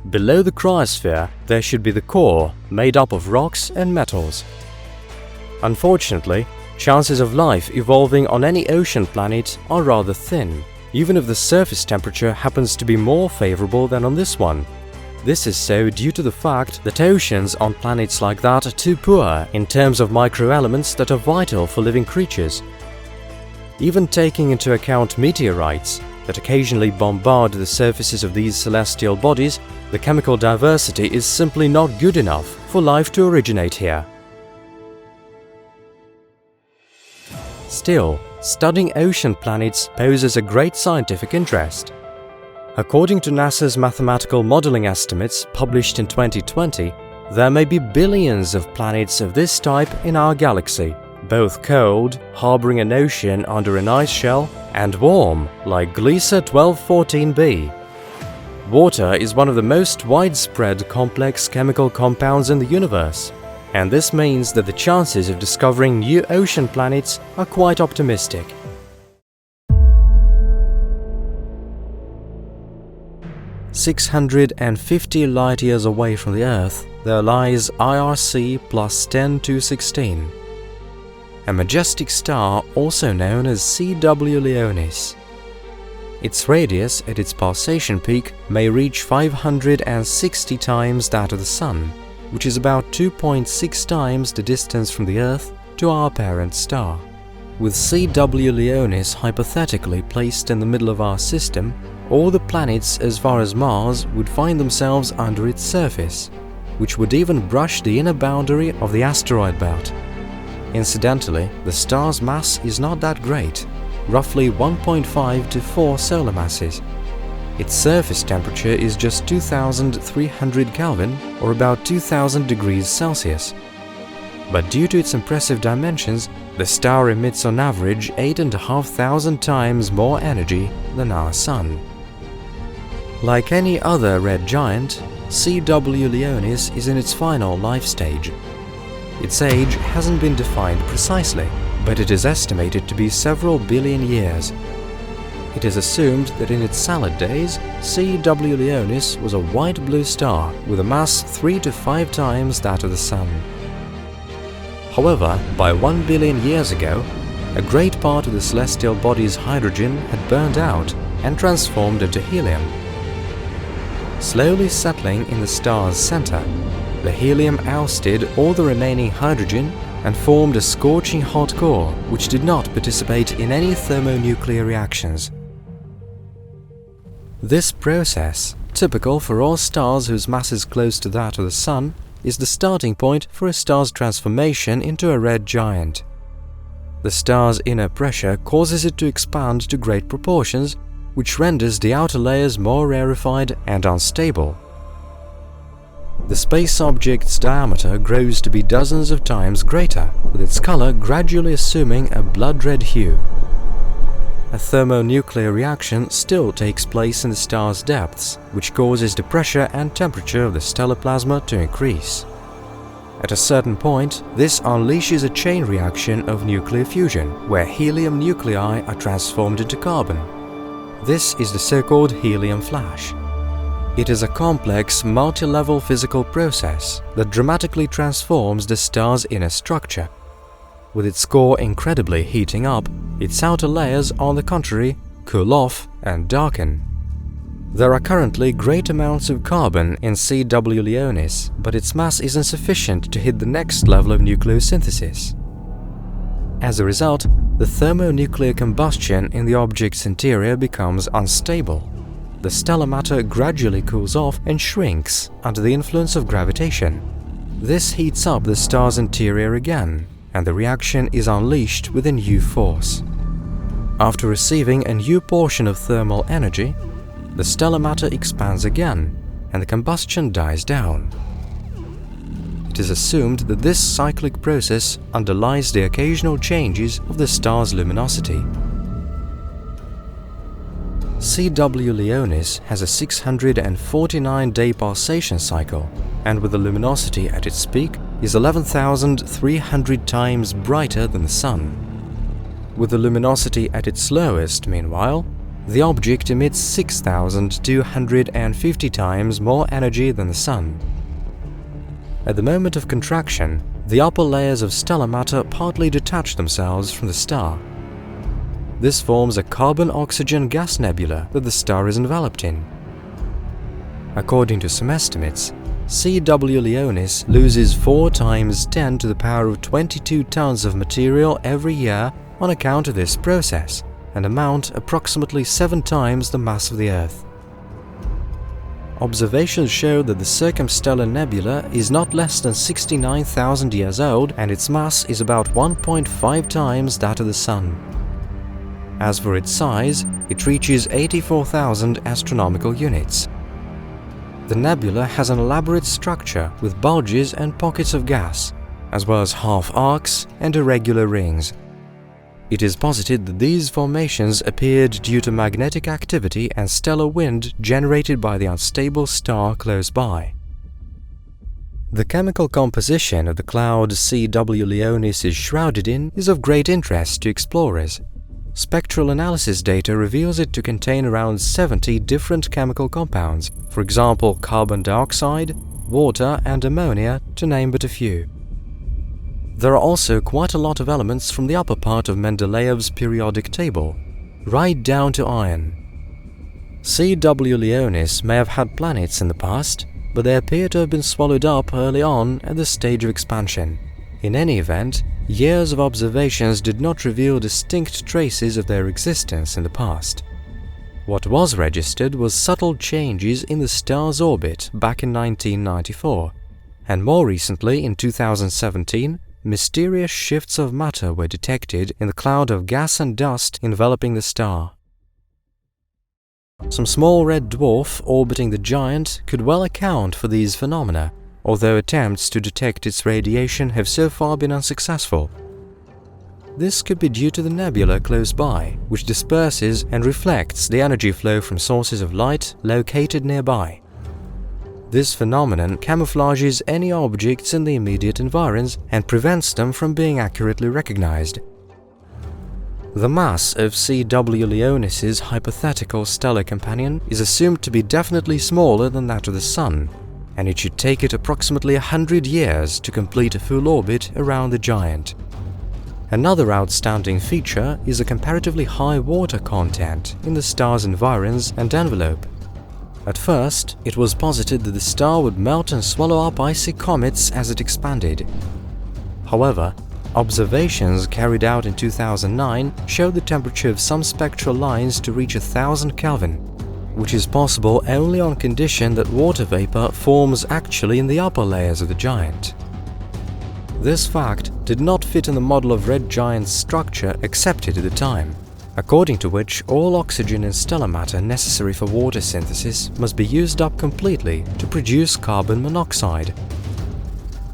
Below the cryosphere, there should be the core, made up of rocks and metals. Unfortunately, chances of life evolving on any ocean planet are rather thin, even if the surface temperature happens to be more favorable than on this one. This is so due to the fact that oceans on planets like that are too poor in terms of microelements that are vital for living creatures. Even taking into account meteorites that occasionally bombard the surfaces of these celestial bodies, the chemical diversity is simply not good enough for life to originate here. Still, studying ocean planets poses a great scientific interest. According to NASA's mathematical modeling estimates published in 2020, there may be billions of planets of this type in our galaxy, both cold, harboring an ocean under an ice shell, and warm, like Gliese 1214b. Water is one of the most widespread complex chemical compounds in the universe, and this means that the chances of discovering new ocean planets are quite optimistic. "650 light-years away from the Earth, there lies IRC plus 10-16, a majestic star also known as CW Leonis. Its radius at its pulsation peak may reach 560 times that of the Sun, which is about 2.6 times the distance from the Earth to our parent star. With CW Leonis hypothetically placed in the middle of our system, all the planets as far as Mars would find themselves under its surface, which would even brush the inner boundary of the asteroid belt. Incidentally, the star's mass is not that great, roughly 1.5 to 4 solar masses. Its surface temperature is just 2,300 Kelvin or about 2,000 degrees Celsius. But due to its impressive dimensions, the star emits on average 8,500 times more energy than our Sun. Like any other red giant, CW Leonis is in its final life stage. Its age hasn't been defined precisely, but it is estimated to be several billion years. It is assumed that in its salad days, CW Leonis was a white-blue star with a mass 3 to 5 times that of the Sun. However, by 1 billion years ago, a great part of the celestial body's hydrogen had burned out and transformed into helium. Slowly settling in the star's center, the helium ousted all the remaining hydrogen and formed a scorching hot core which did not participate in any thermonuclear reactions. This process, typical for all stars whose mass is close to that of the Sun, is the starting point for a star's transformation into a red giant. The star's inner pressure causes it to expand to great proportions, which renders the outer layers more rarefied and unstable. The space object's diameter grows to be dozens of times greater, with its color gradually assuming a blood-red hue. A thermonuclear reaction still takes place in the star's depths, which causes the pressure and temperature of the stellar plasma to increase. At a certain point, this unleashes a chain reaction of nuclear fusion, where helium nuclei are transformed into carbon. This is the so-called helium flash. It is a complex, multi-level physical process that dramatically transforms the star's inner structure. With its core incredibly heating up, its outer layers, on the contrary, cool off and darken. There are currently great amounts of carbon in CW Leonis, but its mass is insufficient to hit the next level of nucleosynthesis. As a result, the thermonuclear combustion in the object's interior becomes unstable. The stellar matter gradually cools off and shrinks under the influence of gravitation. This heats up the star's interior again, and the reaction is unleashed with a new force. After receiving a new portion of thermal energy, the stellar matter expands again, and the combustion dies down. It is assumed that this cyclic process underlies the occasional changes of the star's luminosity. CW Leonis has a 649-day pulsation cycle, and with the luminosity at its peak is 11,300 times brighter than the Sun. With the luminosity at its lowest, meanwhile, the object emits 6,250 times more energy than the Sun. At the moment of contraction, the upper layers of stellar matter partly detach themselves from the star. This forms a carbon-oxygen gas nebula that the star is enveloped in. According to some estimates, CW Leonis loses 4 times 10 to the power of 22 tons of material every year on account of this process, and amount approximately 7 times the mass of the Earth. Observations show that the circumstellar nebula is not less than 69,000 years old, and its mass is about 1.5 times that of the Sun. As for its size, it reaches 84,000 astronomical units. The nebula has an elaborate structure with bulges and pockets of gas, as well as half-arcs and irregular rings. It is posited that these formations appeared due to magnetic activity and stellar wind generated by the unstable star close by. The chemical composition of the cloud CW Leonis is shrouded in is of great interest to explorers. Spectral analysis data reveals it to contain around 70 different chemical compounds, for example carbon dioxide, water and ammonia, to name but a few. There are also quite a lot of elements from the upper part of Mendeleev's periodic table, right down to iron. CW Leonis may have had planets in the past, but they appear to have been swallowed up early on at the stage of expansion. In any event, years of observations did not reveal distinct traces of their existence in the past. What was registered was subtle changes in the star's orbit back in 1994, and more recently in 2017, mysterious shifts of matter were detected in the cloud of gas and dust enveloping the star. Some small red dwarf orbiting the giant could well account for these phenomena, although attempts to detect its radiation have so far been unsuccessful. This could be due to the nebula close by, which disperses and reflects the energy flow from sources of light located nearby. This phenomenon camouflages any objects in the immediate environs and prevents them from being accurately recognized. The mass of CW Leonis's hypothetical stellar companion is assumed to be definitely smaller than that of the Sun, and it should take it approximately 100 years to complete a full orbit around the giant. Another outstanding feature is the comparatively high water content in the star's environs and envelope. At first, it was posited that the star would melt and swallow up icy comets as it expanded. However, observations carried out in 2009 showed the temperature of some spectral lines to reach 1000 Kelvin, which is possible only on condition that water vapor forms actually in the upper layers of the giant. This fact did not fit in the model of red giant's structure accepted at the time, according to which all oxygen and stellar matter necessary for water synthesis must be used up completely to produce carbon monoxide.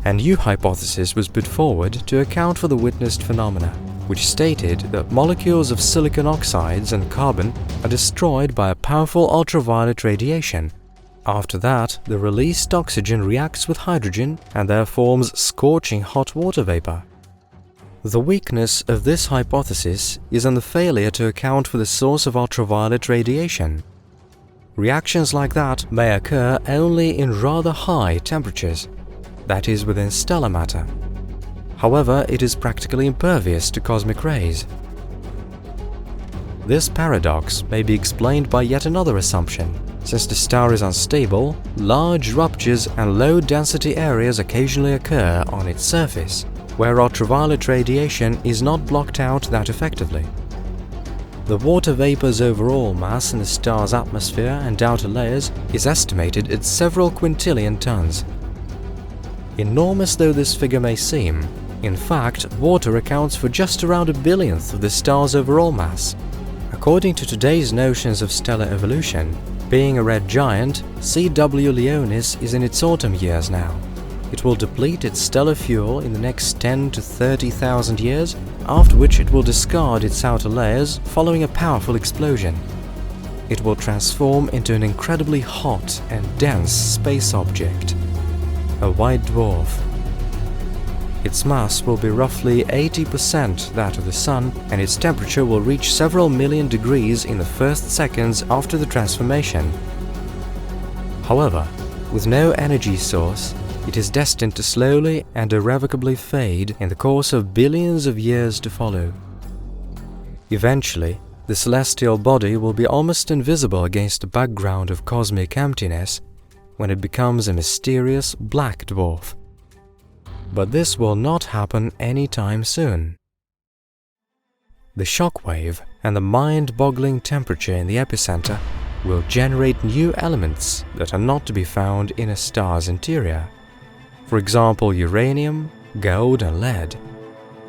A new hypothesis was put forward to account for the witnessed phenomena, which stated that molecules of silicon oxides and carbon are destroyed by a powerful ultraviolet radiation, After that, the released oxygen reacts with hydrogen and there forms scorching hot water vapor. The weakness of this hypothesis is in the failure to account for the source of ultraviolet radiation. Reactions like that may occur only in rather high temperatures, that is within stellar matter. However, it is practically impervious to cosmic rays. This paradox may be explained by yet another assumption. Since the star is unstable, large ruptures and low-density areas occasionally occur on its surface, where ultraviolet radiation is not blocked out that effectively. The water vapor's overall mass in the star's atmosphere and outer layers is estimated at several quintillion tons. Enormous though this figure may seem, in fact, water accounts for just around 1/1000th of the star's overall mass. According to today's notions of stellar evolution, being a red giant, CW Leonis is in its autumn years now. It will deplete its stellar fuel in the next 10 to 30,000 years, after which it will discard its outer layers following a powerful explosion. It will transform into an incredibly hot and dense space object, a white dwarf. Its mass will be roughly 80% that of the Sun, and its temperature will reach several million degrees in the first seconds after the transformation. However, with no energy source, it is destined to slowly and irrevocably fade in the course of billions of years to follow. Eventually, the celestial body will be almost invisible against a background of cosmic emptiness when it becomes a mysterious black dwarf. But this will not happen anytime soon. The shockwave and the mind-boggling temperature in the epicenter will generate new elements that are not to be found in a star's interior. For example, uranium, gold and lead.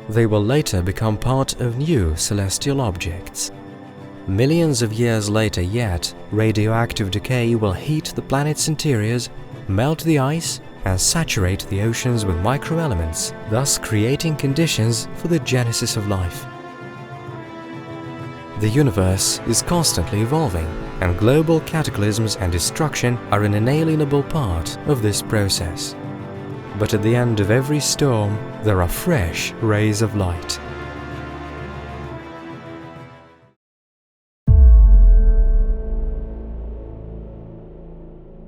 They will later become part of new celestial objects. Millions of years later yet, radioactive decay will heat the planet's interiors, melt the ice, and saturate the oceans with microelements, thus creating conditions for the genesis of life. The universe is constantly evolving, and global cataclysms and destruction are an inalienable part of this process. But at the end of every storm, there are fresh rays of light.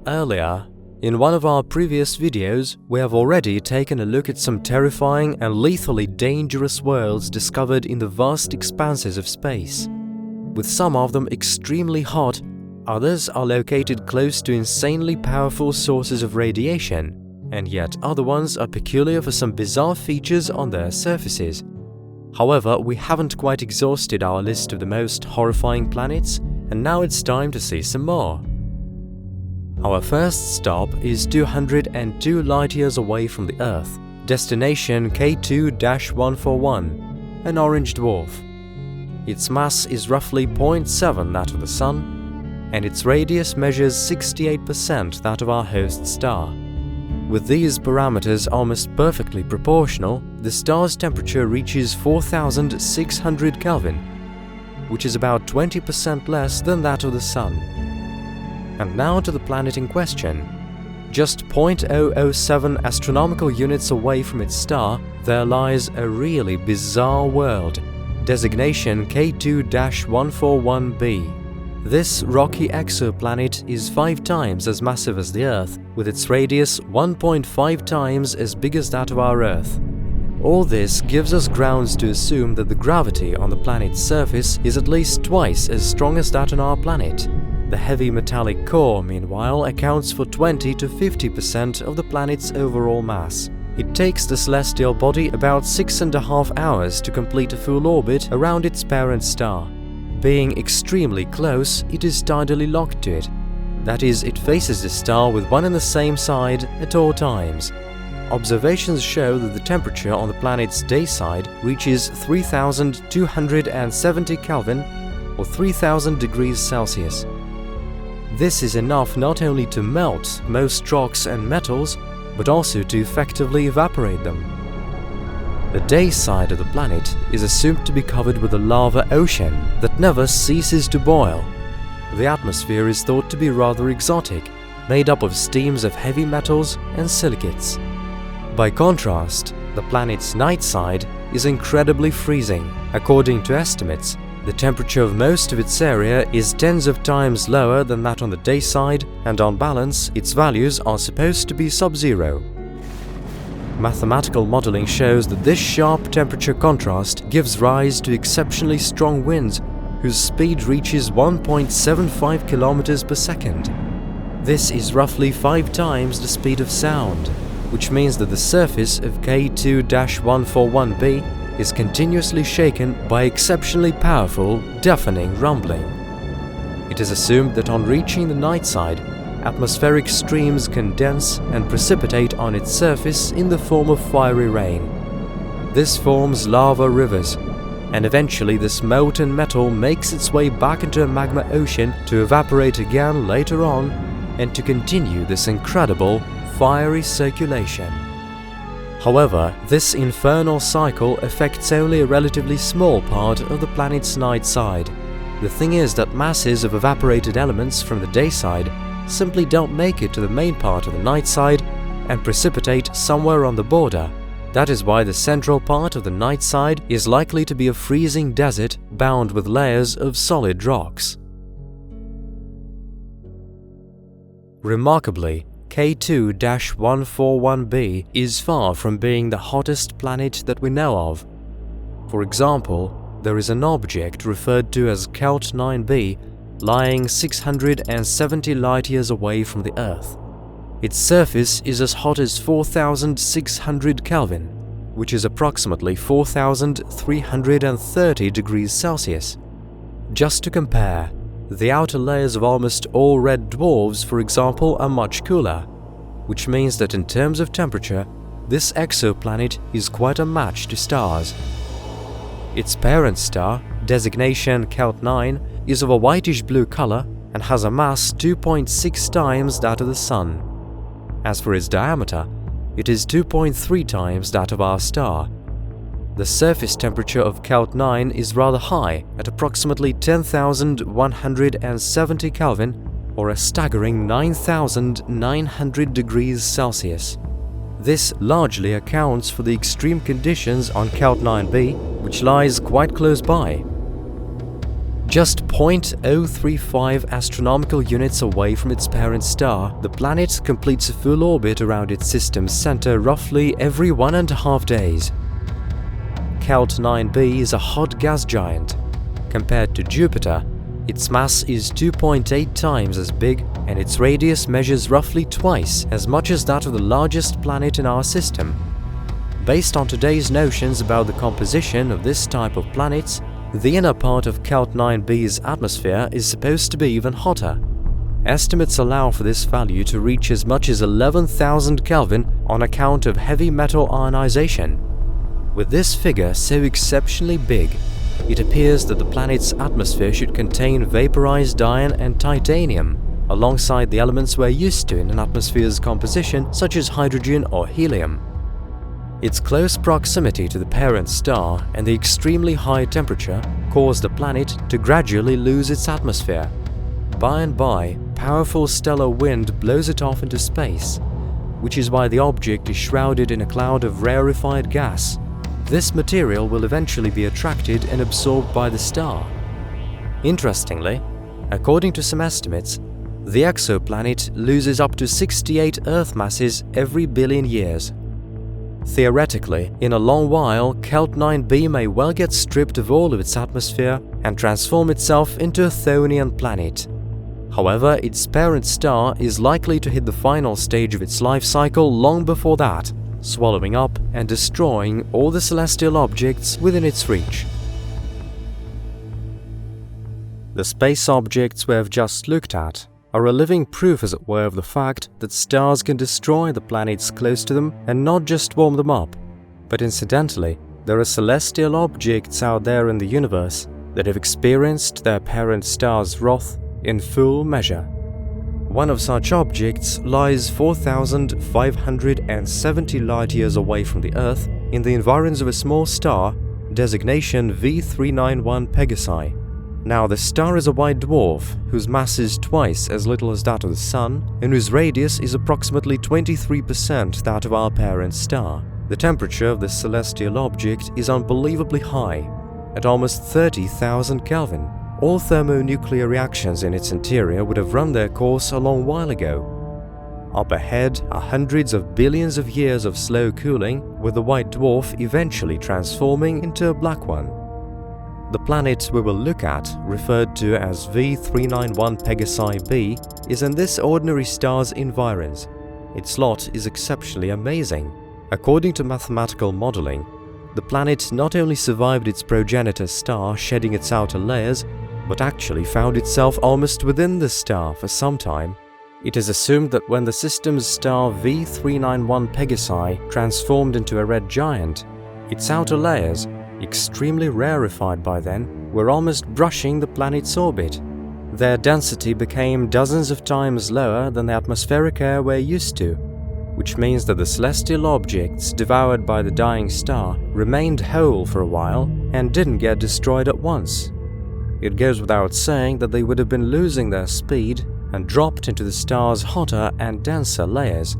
Earlier, in one of our previous videos, we have already taken a look at some terrifying and lethally dangerous worlds discovered in the vast expanses of space. With some of them extremely hot, others are located close to insanely powerful sources of radiation, and yet other ones are peculiar for some bizarre features on their surfaces. However, we haven't quite exhausted our list of the most horrifying planets, and now it's time to see some more. Our first stop is 202 light-years away from the Earth, destination K2-141, an orange dwarf. Its mass is roughly 0.7 that of the Sun, and its radius measures 68% that of our host star. With these parameters almost perfectly proportional, the star's temperature reaches 4,600 Kelvin, which is about 20% less than that of the Sun. And now to the planet in question. Just 0.007 astronomical units away from its star, there lies a really bizarre world, designation K2-141b. This rocky exoplanet is 5 times as massive as the Earth, with its radius 1.5 times as big as that of our Earth. All this gives us grounds to assume that the gravity on the planet's surface is at least twice as strong as that on our planet. The heavy metallic core, meanwhile, accounts for 20 to 50% of the planet's overall mass. It takes the celestial body about 6.5 hours to complete a full orbit around its parent star. Being extremely close, it is tidally locked to it. That is, it faces the star with one and the same side at all times. Observations show that the temperature on the planet's day side reaches 3,270 Kelvin or 3,000 degrees Celsius. This is enough not only to melt most rocks and metals, but also to effectively evaporate them. The day side of the planet is assumed to be covered with a lava ocean that never ceases to boil. The atmosphere is thought to be rather exotic, made up of streams of heavy metals and silicates. By contrast, the planet's night side is incredibly freezing. According to estimates, the temperature of most of its area is tens of times lower than that on the day side, and on balance, its values are supposed to be sub-zero. Mathematical modeling shows that this sharp temperature contrast gives rise to exceptionally strong winds whose speed reaches 1.75 kilometers per second. This is roughly 5 times the speed of sound, which means that the surface of K2-141b is continuously shaken by exceptionally powerful, deafening rumbling. It is assumed that on reaching the night side, atmospheric streams condense and precipitate on its surface in the form of fiery rain. This forms lava rivers, and eventually this molten metal makes its way back into a magma ocean to evaporate again later on and to continue this incredible fiery circulation. However, this infernal cycle affects only a relatively small part of the planet's night side. The thing is that masses of evaporated elements from the day side simply don't make it to the main part of the night side and precipitate somewhere on the border. That is why the central part of the night side is likely to be a freezing desert bound with layers of solid rocks. Remarkably, K2-141b is far from being the hottest planet that we know of. For example, there is an object referred to as Kelt 9b lying 670 light-years away from the Earth. Its surface is as hot as 4,600 Kelvin, which is approximately 4,330 degrees Celsius. Just to compare, the outer layers of almost all red dwarfs, for example, are much cooler, which means that in terms of temperature, this exoplanet is quite a match to stars. Its parent star, designation Kelt 9, is of a whitish-blue color and has a mass 2.6 times that of the Sun. As for its diameter, it is 2.3 times that of our star. The surface temperature of Kelt 9 is rather high at approximately 10,170 Kelvin, or a staggering 9,900 degrees Celsius. This largely accounts for the extreme conditions on Kelt 9b, which lies quite close by. Just 0.035 astronomical units away from its parent star, the planet completes a full orbit around its system's center roughly every 1.5 days. Kelt 9b is a hot gas giant. Compared to Jupiter, its mass is 2.8 times as big, and its radius measures roughly twice as much as that of the largest planet in our system. Based on today's notions about the composition of this type of planets, the inner part of Kelt 9b's atmosphere is supposed to be even hotter. Estimates allow for this value to reach as much as 11,000 Kelvin on account of heavy metal ionization. With this figure so exceptionally big, it appears that the planet's atmosphere should contain vaporized iron and titanium, alongside the elements we're used to in an atmosphere's composition, such as hydrogen or helium. Its close proximity to the parent star and the extremely high temperature cause the planet to gradually lose its atmosphere. By and by, powerful stellar wind blows it off into space, which is why the object is shrouded in a cloud of rarefied gas. This material will eventually be attracted and absorbed by the star. Interestingly, according to some estimates, the exoplanet loses up to 68 Earth masses every billion years. Theoretically, in a long while, Kelt 9b may well get stripped of all of its atmosphere and transform itself into a Chthonian planet. However, its parent star is likely to hit the final stage of its life cycle long before that, swallowing up and destroying all the celestial objects within its reach. The space objects we have just looked at are a living proof, as it were, of the fact that stars can destroy the planets close to them and not just warm them up. But incidentally, there are celestial objects out there in the universe that have experienced their parent star's wrath in full measure. One of such objects lies 4,570 light-years away from the Earth in the environs of a small star, designation V391 Pegasi. Now, the star is a white dwarf, whose mass is twice as little as that of the Sun, and whose radius is approximately 23% that of our parent star. The temperature of this celestial object is unbelievably high, at almost 30,000 Kelvin. All thermonuclear reactions in its interior would have run their course a long while ago. Up ahead are hundreds of billions of years of slow cooling, with the white dwarf eventually transforming into a black one. The planet we will look at, referred to as V391 Pegasi b, is in this ordinary star's environs. Its lot is exceptionally amazing. According to mathematical modeling, the planet not only survived its progenitor star shedding its outer layers, but actually found itself almost within the star for some time. It is assumed that when the system's star V391 Pegasi transformed into a red giant, its outer layers, extremely rarefied by then, were almost brushing the planet's orbit. Their density became dozens of times lower than the atmospheric air we're used to, which means that the celestial objects devoured by the dying star remained whole for a while and didn't get destroyed at once. It goes without saying that they would have been losing their speed and dropped into the star's hotter and denser layers.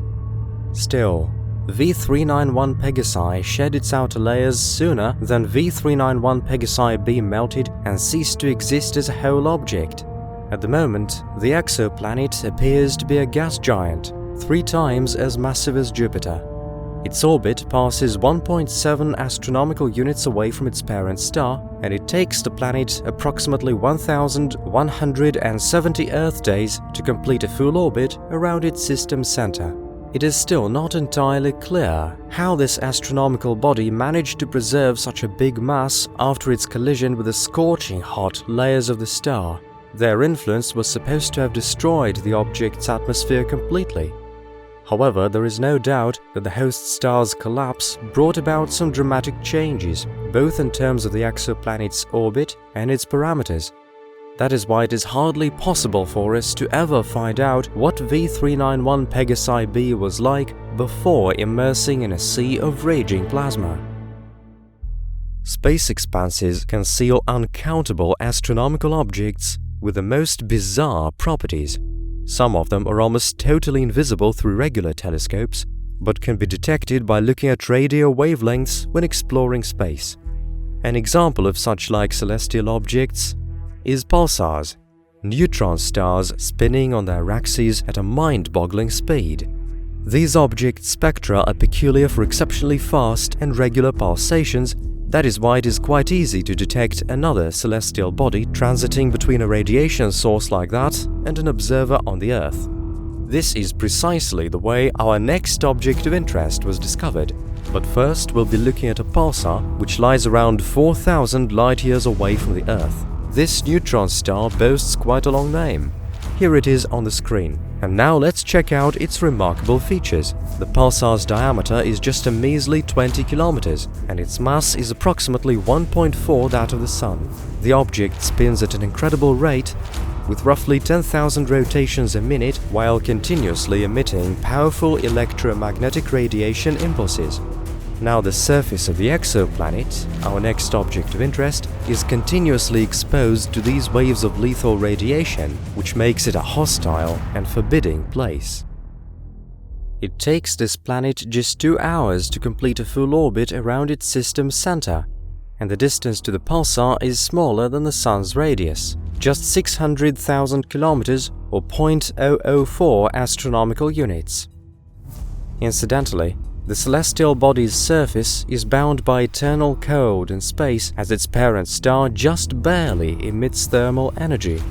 Still, V391 Pegasi shed its outer layers sooner than V391 Pegasi b melted and ceased to exist as a whole object. At the moment, the exoplanet appears to be a gas giant, 3 times as massive as Jupiter. Its orbit passes 1.7 astronomical units away from its parent star, and it takes the planet approximately 1,170 Earth days to complete a full orbit around its system center. It is still not entirely clear how this astronomical body managed to preserve such a big mass after its collision with the scorching hot layers of the star. Their influence was supposed to have destroyed the object's atmosphere completely. However, there is no doubt that the host star's collapse brought about some dramatic changes, both in terms of the exoplanet's orbit and its parameters. That is why it is hardly possible for us to ever find out what V391 Pegasi b was like before immersing in a sea of raging plasma. Space expanses conceal uncountable astronomical objects with the most bizarre properties. Some of them are almost totally invisible through regular telescopes, but can be detected by looking at radio wavelengths when exploring space. An example of such like celestial objects is pulsars, neutron stars spinning on their axes at a mind-boggling speed. These object spectra are peculiar for exceptionally fast and regular pulsations. That is why it is quite easy to detect another celestial body transiting between a radiation source like that and an observer on the Earth. This is precisely the way our next object of interest was discovered. But first we'll be looking at a pulsar which lies around 4,000 light-years away from the Earth. This neutron star boasts quite a long name. Here it is on the screen. And now let's check out its remarkable features. The pulsar's diameter is just a measly 20 kilometers, and its mass is approximately 1.4 that of the Sun. The object spins at an incredible rate, with roughly 10,000 rotations a minute, while continuously emitting powerful electromagnetic radiation impulses. Now, the surface of the exoplanet, our next object of interest, is continuously exposed to these waves of lethal radiation, which makes it a hostile and forbidding place. It takes this planet just 2 hours to complete a full orbit around its system's center, and the distance to the pulsar is smaller than the Sun's radius, just 600,000 kilometers or 0.004 astronomical units. Incidentally, the celestial body's surface is bound by eternal cold in space, as its parent star just barely emits thermal energy.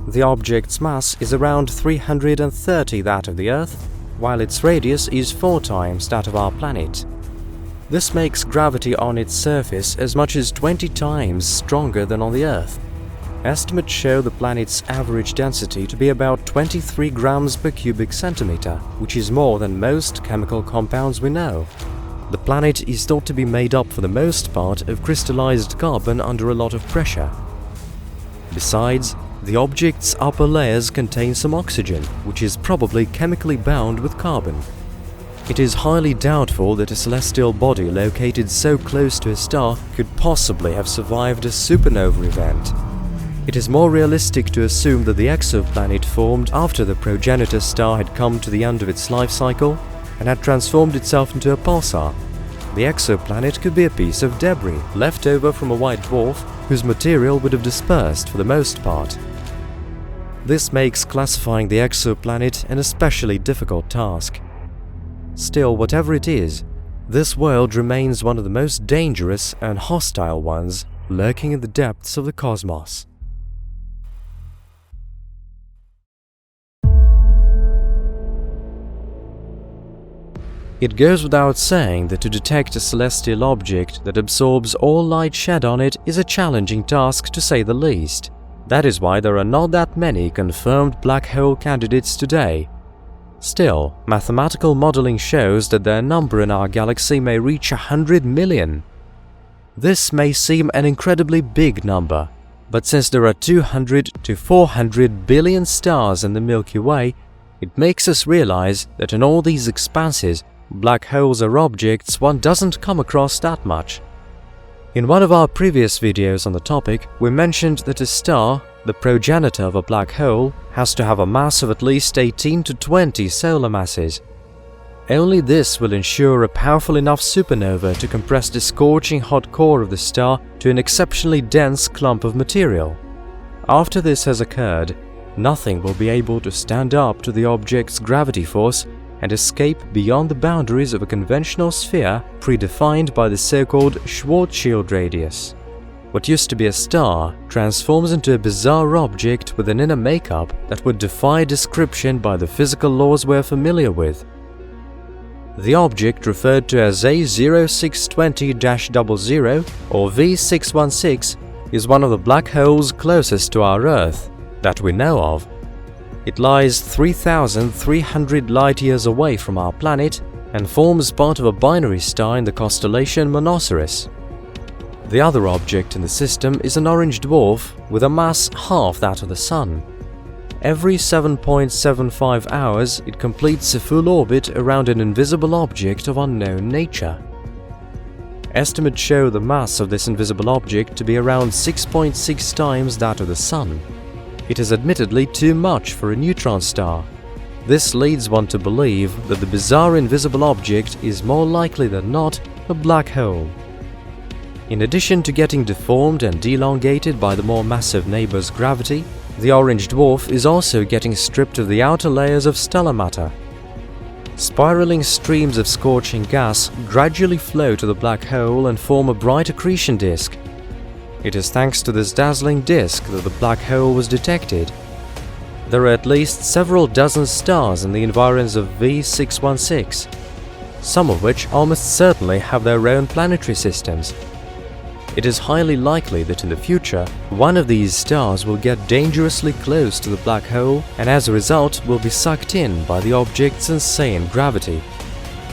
The object's mass is around 330 that of the Earth, while its radius is 4 times that of our planet. This makes gravity on its surface as much as 20 times stronger than on the Earth. Estimates show the planet's average density to be about 23 grams per cubic centimeter, which is more than most chemical compounds we know. The planet is thought to be made up for the most part of crystallized carbon under a lot of pressure. Besides, the object's upper layers contain some oxygen, which is probably chemically bound with carbon. It is highly doubtful that a celestial body located so close to a star could possibly have survived a supernova event. It is more realistic to assume that the exoplanet formed after the progenitor star had come to the end of its life cycle and had transformed itself into a pulsar. The exoplanet could be a piece of debris left over from a white dwarf whose material would have dispersed for the most part. This makes classifying the exoplanet an especially difficult task. Still, whatever it is, this world remains one of the most dangerous and hostile ones lurking in the depths of the cosmos. It goes without saying that to detect a celestial object that absorbs all light shed on it is a challenging task, to say the least. That is why there are not that many confirmed black hole candidates today. Still, mathematical modeling shows that their number in our galaxy may reach 100 million. This may seem an incredibly big number, but since there are 200 to 400 billion stars in the Milky Way, it makes us realize that in all these expanses, black holes are objects one doesn't come across that much. In one of our previous videos on the topic, we mentioned that a star, the progenitor of a black hole, has to have a mass of at least 18 to 20 solar masses. Only this will ensure a powerful enough supernova to compress the scorching hot core of the star to an exceptionally dense clump of material. After this has occurred, nothing will be able to stand up to the object's gravity force and escape beyond the boundaries of a conventional sphere predefined by the so-called Schwarzschild radius. What used to be a star transforms into a bizarre object with an inner makeup that would defy description by the physical laws we're familiar with. The object referred to as A0620-00 or V616 is one of the black holes closest to our Earth that we know of. It lies 3,300 light-years away from our planet and forms part of a binary star in the constellation Monoceros. The other object in the system is an orange dwarf with a mass half that of the Sun. Every 7.75 hours, it completes a full orbit around an invisible object of unknown nature. Estimates show the mass of this invisible object to be around 6.6 times that of the Sun. It is admittedly too much for a neutron star. This leads one to believe that the bizarre invisible object is more likely than not a black hole. In addition to getting deformed and elongated by the more massive neighbor's gravity, the orange dwarf is also getting stripped of the outer layers of stellar matter. Spiraling streams of scorching gas gradually flow to the black hole and form a bright accretion disk. It is thanks to this dazzling disk that the black hole was detected. There are at least several dozen stars in the environs of V616, some of which almost certainly have their own planetary systems. It is highly likely that in the future, one of these stars will get dangerously close to the black hole and as a result will be sucked in by the object's insane gravity.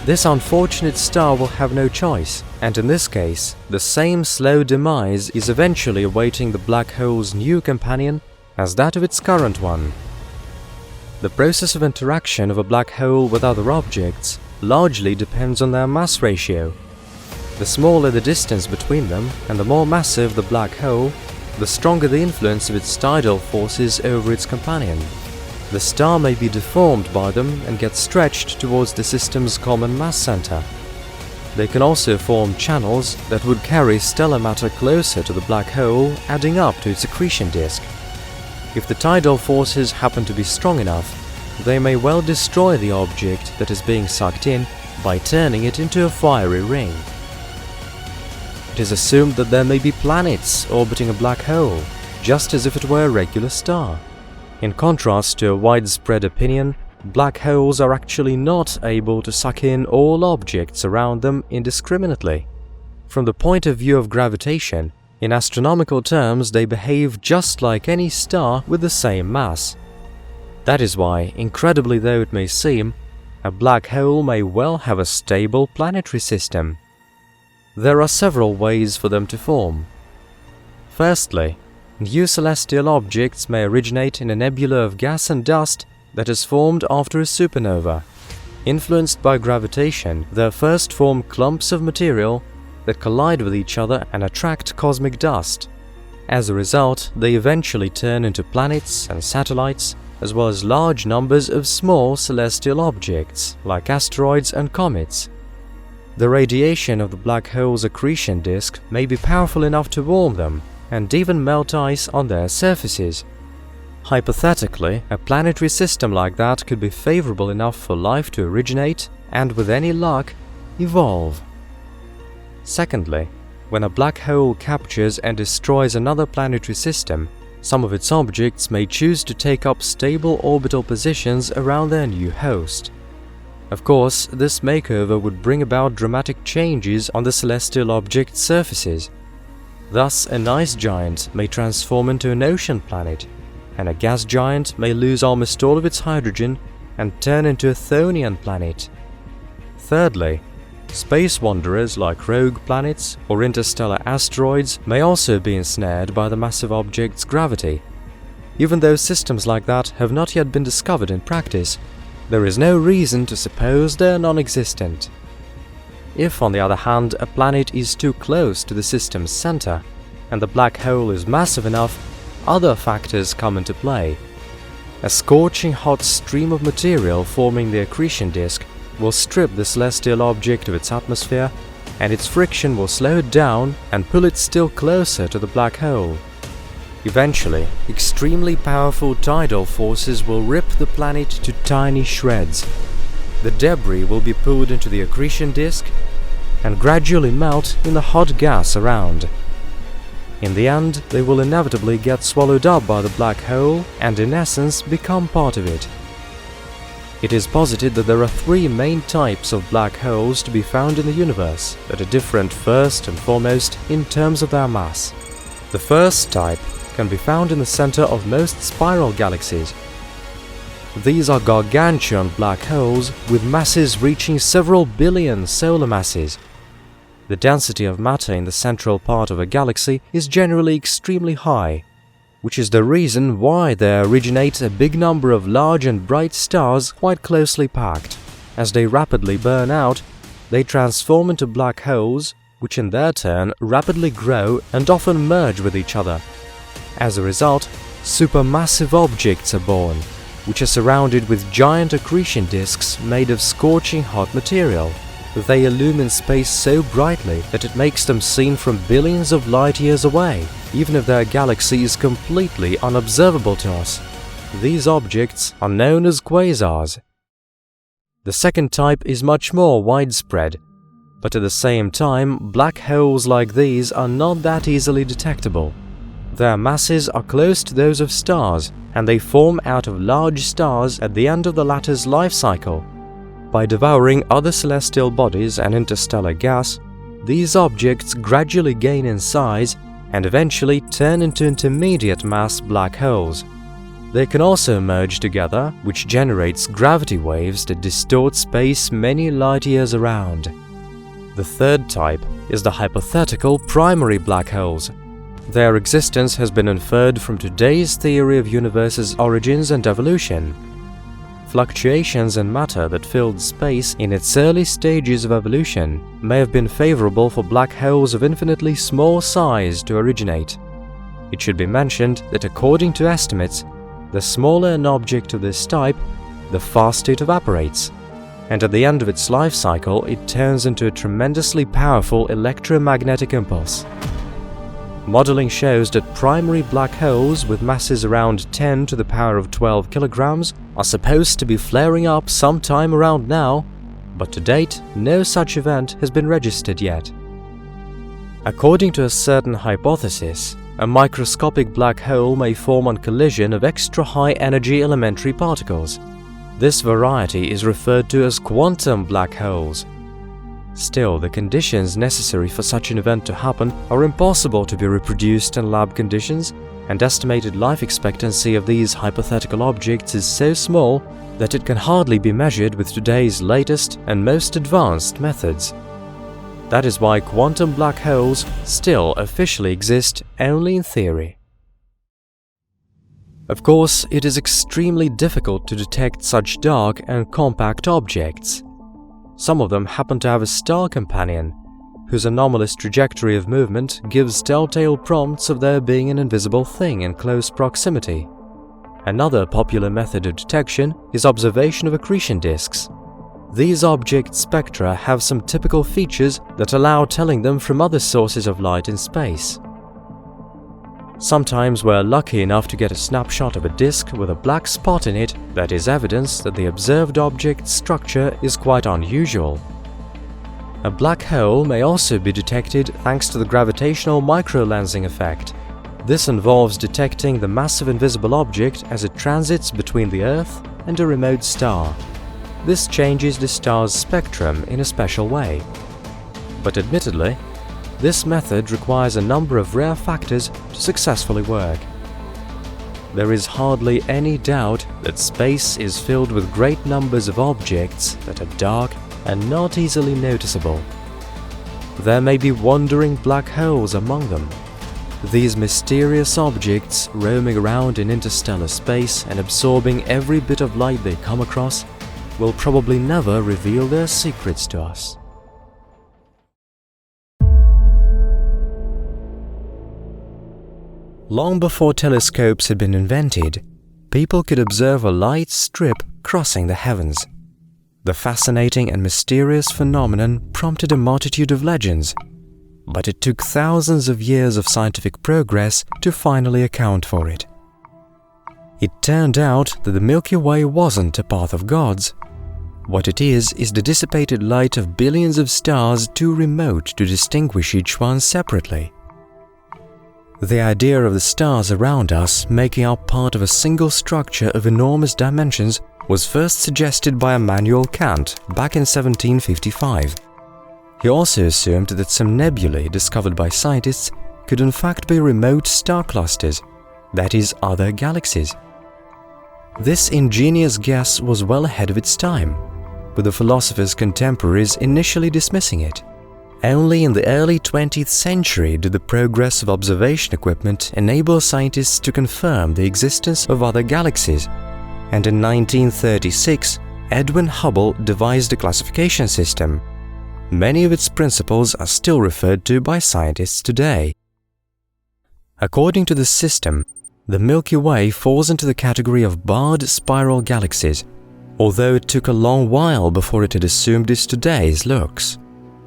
This unfortunate star will have no choice, and in this case, the same slow demise is eventually awaiting the black hole's new companion as that of its current one. The process of interaction of a black hole with other objects largely depends on their mass ratio. The smaller the distance between them and the more massive the black hole, the stronger the influence of its tidal forces over its companion. The star may be deformed by them and get stretched towards the system's common mass center. They can also form channels that would carry stellar matter closer to the black hole, adding up to its accretion disk. If the tidal forces happen to be strong enough, they may well destroy the object that is being sucked in by turning it into a fiery ring. It is assumed that there may be planets orbiting a black hole, just as if it were a regular star. In contrast to a widespread opinion, black holes are actually not able to suck in all objects around them indiscriminately. From the point of view of gravitation, in astronomical terms they behave just like any star with the same mass. That is why, incredibly though it may seem, a black hole may well have a stable planetary system. There are several ways for them to form. Firstly, new celestial objects may originate in a nebula of gas and dust that is formed after a supernova. Influenced by gravitation, they first form clumps of material that collide with each other and attract cosmic dust. As a result, they eventually turn into planets and satellites, as well as large numbers of small celestial objects like asteroids and comets. The radiation of the black hole's accretion disk may be powerful enough to warm them and even melt ice on their surfaces. Hypothetically, a planetary system like that could be favorable enough for life to originate and, with any luck, evolve. Secondly, when a black hole captures and destroys another planetary system, some of its objects may choose to take up stable orbital positions around their new host. Of course, this makeover would bring about dramatic changes on the celestial object's surfaces. Thus, an ice giant may transform into an ocean planet, and a gas giant may lose almost all of its hydrogen and turn into a Chthonian planet. Thirdly, space wanderers like rogue planets or interstellar asteroids may also be ensnared by the massive object's gravity. Even though systems like that have not yet been discovered in practice, there is no reason to suppose they are non-existent. If, on the other hand, a planet is too close to the system's center, and the black hole is massive enough, other factors come into play. A scorching hot stream of material forming the accretion disk will strip the celestial object of its atmosphere, and its friction will slow it down and pull it still closer to the black hole. Eventually, extremely powerful tidal forces will rip the planet to tiny shreds. The debris will be pulled into the accretion disk and gradually melt in the hot gas around. In the end, they will inevitably get swallowed up by the black hole and, in essence, become part of it. It is posited that there are three main types of black holes to be found in the universe that are different first and foremost in terms of their mass. The first type can be found in the center of most spiral galaxies. These are gargantuan black holes with masses reaching several billion solar masses. The density of matter in the central part of a galaxy is generally extremely high, which is the reason why there originates a big number of large and bright stars quite closely packed. As they rapidly burn out, they transform into black holes, which in their turn rapidly grow and often merge with each other. As a result, supermassive objects are born, which are surrounded with giant accretion disks made of scorching hot material. They illumine space so brightly that it makes them seen from billions of light years away, even if their galaxy is completely unobservable to us. These objects are known as quasars. The second type is much more widespread, but at the same time, black holes like these are not that easily detectable. Their masses are close to those of stars, and they form out of large stars at the end of the latter's life cycle. By devouring other celestial bodies and interstellar gas, these objects gradually gain in size and eventually turn into intermediate mass black holes. They can also merge together, which generates gravity waves that distort space many light years around. The third type is the hypothetical primary black holes. Their existence has been inferred from today's theory of universe's origins and evolution. Fluctuations in matter that filled space in its early stages of evolution may have been favorable for black holes of infinitely small size to originate. It should be mentioned that according to estimates, the smaller an object of this type, the faster it evaporates, and at the end of its life cycle it turns into a tremendously powerful electromagnetic impulse. Modeling shows that primary black holes with masses around 10 to the power of 12 kilograms are supposed to be flaring up sometime around now, but to date, no such event has been registered yet. According to a certain hypothesis, a microscopic black hole may form on collision of extra high-energy elementary particles. This variety is referred to as quantum black holes. Still, the conditions necessary for such an event to happen are impossible to be reproduced in lab conditions, and estimated life expectancy of these hypothetical objects is so small that it can hardly be measured with today's latest and most advanced methods. That is why quantum black holes still officially exist only in theory. Of course, it is extremely difficult to detect such dark and compact objects. Some of them happen to have a star companion, whose anomalous trajectory of movement gives telltale prompts of there being an invisible thing in close proximity. Another popular method of detection is observation of accretion disks. These object spectra have some typical features that allow telling them from other sources of light in space. Sometimes we're lucky enough to get a snapshot of a disk with a black spot in it that is evidence that the observed object's structure is quite unusual. A black hole may also be detected thanks to the gravitational microlensing effect. This involves detecting the massive invisible object as it transits between the Earth and a remote star. This changes the star's spectrum in a special way. But admittedly, this method requires a number of rare factors to successfully work. There is hardly any doubt that space is filled with great numbers of objects that are dark and not easily noticeable. There may be wandering black holes among them. These mysterious objects, roaming around in interstellar space and absorbing every bit of light they come across, will probably never reveal their secrets to us. Long before telescopes had been invented, people could observe a light strip crossing the heavens. The fascinating and mysterious phenomenon prompted a multitude of legends, but it took thousands of years of scientific progress to finally account for it. It turned out that the Milky Way wasn't a path of gods. What it is the dissipated light of billions of stars too remote to distinguish each one separately. The idea of the stars around us making up part of a single structure of enormous dimensions was first suggested by Immanuel Kant back in 1755. He also assumed that some nebulae discovered by scientists could in fact be remote star clusters, that is, other galaxies. This ingenious guess was well ahead of its time, with the philosopher's contemporaries initially dismissing it. Only in the early 20th century did the progress of observation equipment enable scientists to confirm the existence of other galaxies, and in 1936, Edwin Hubble devised a classification system. Many of its principles are still referred to by scientists today. According to the system, the Milky Way falls into the category of barred spiral galaxies, although it took a long while before it had assumed its today's looks.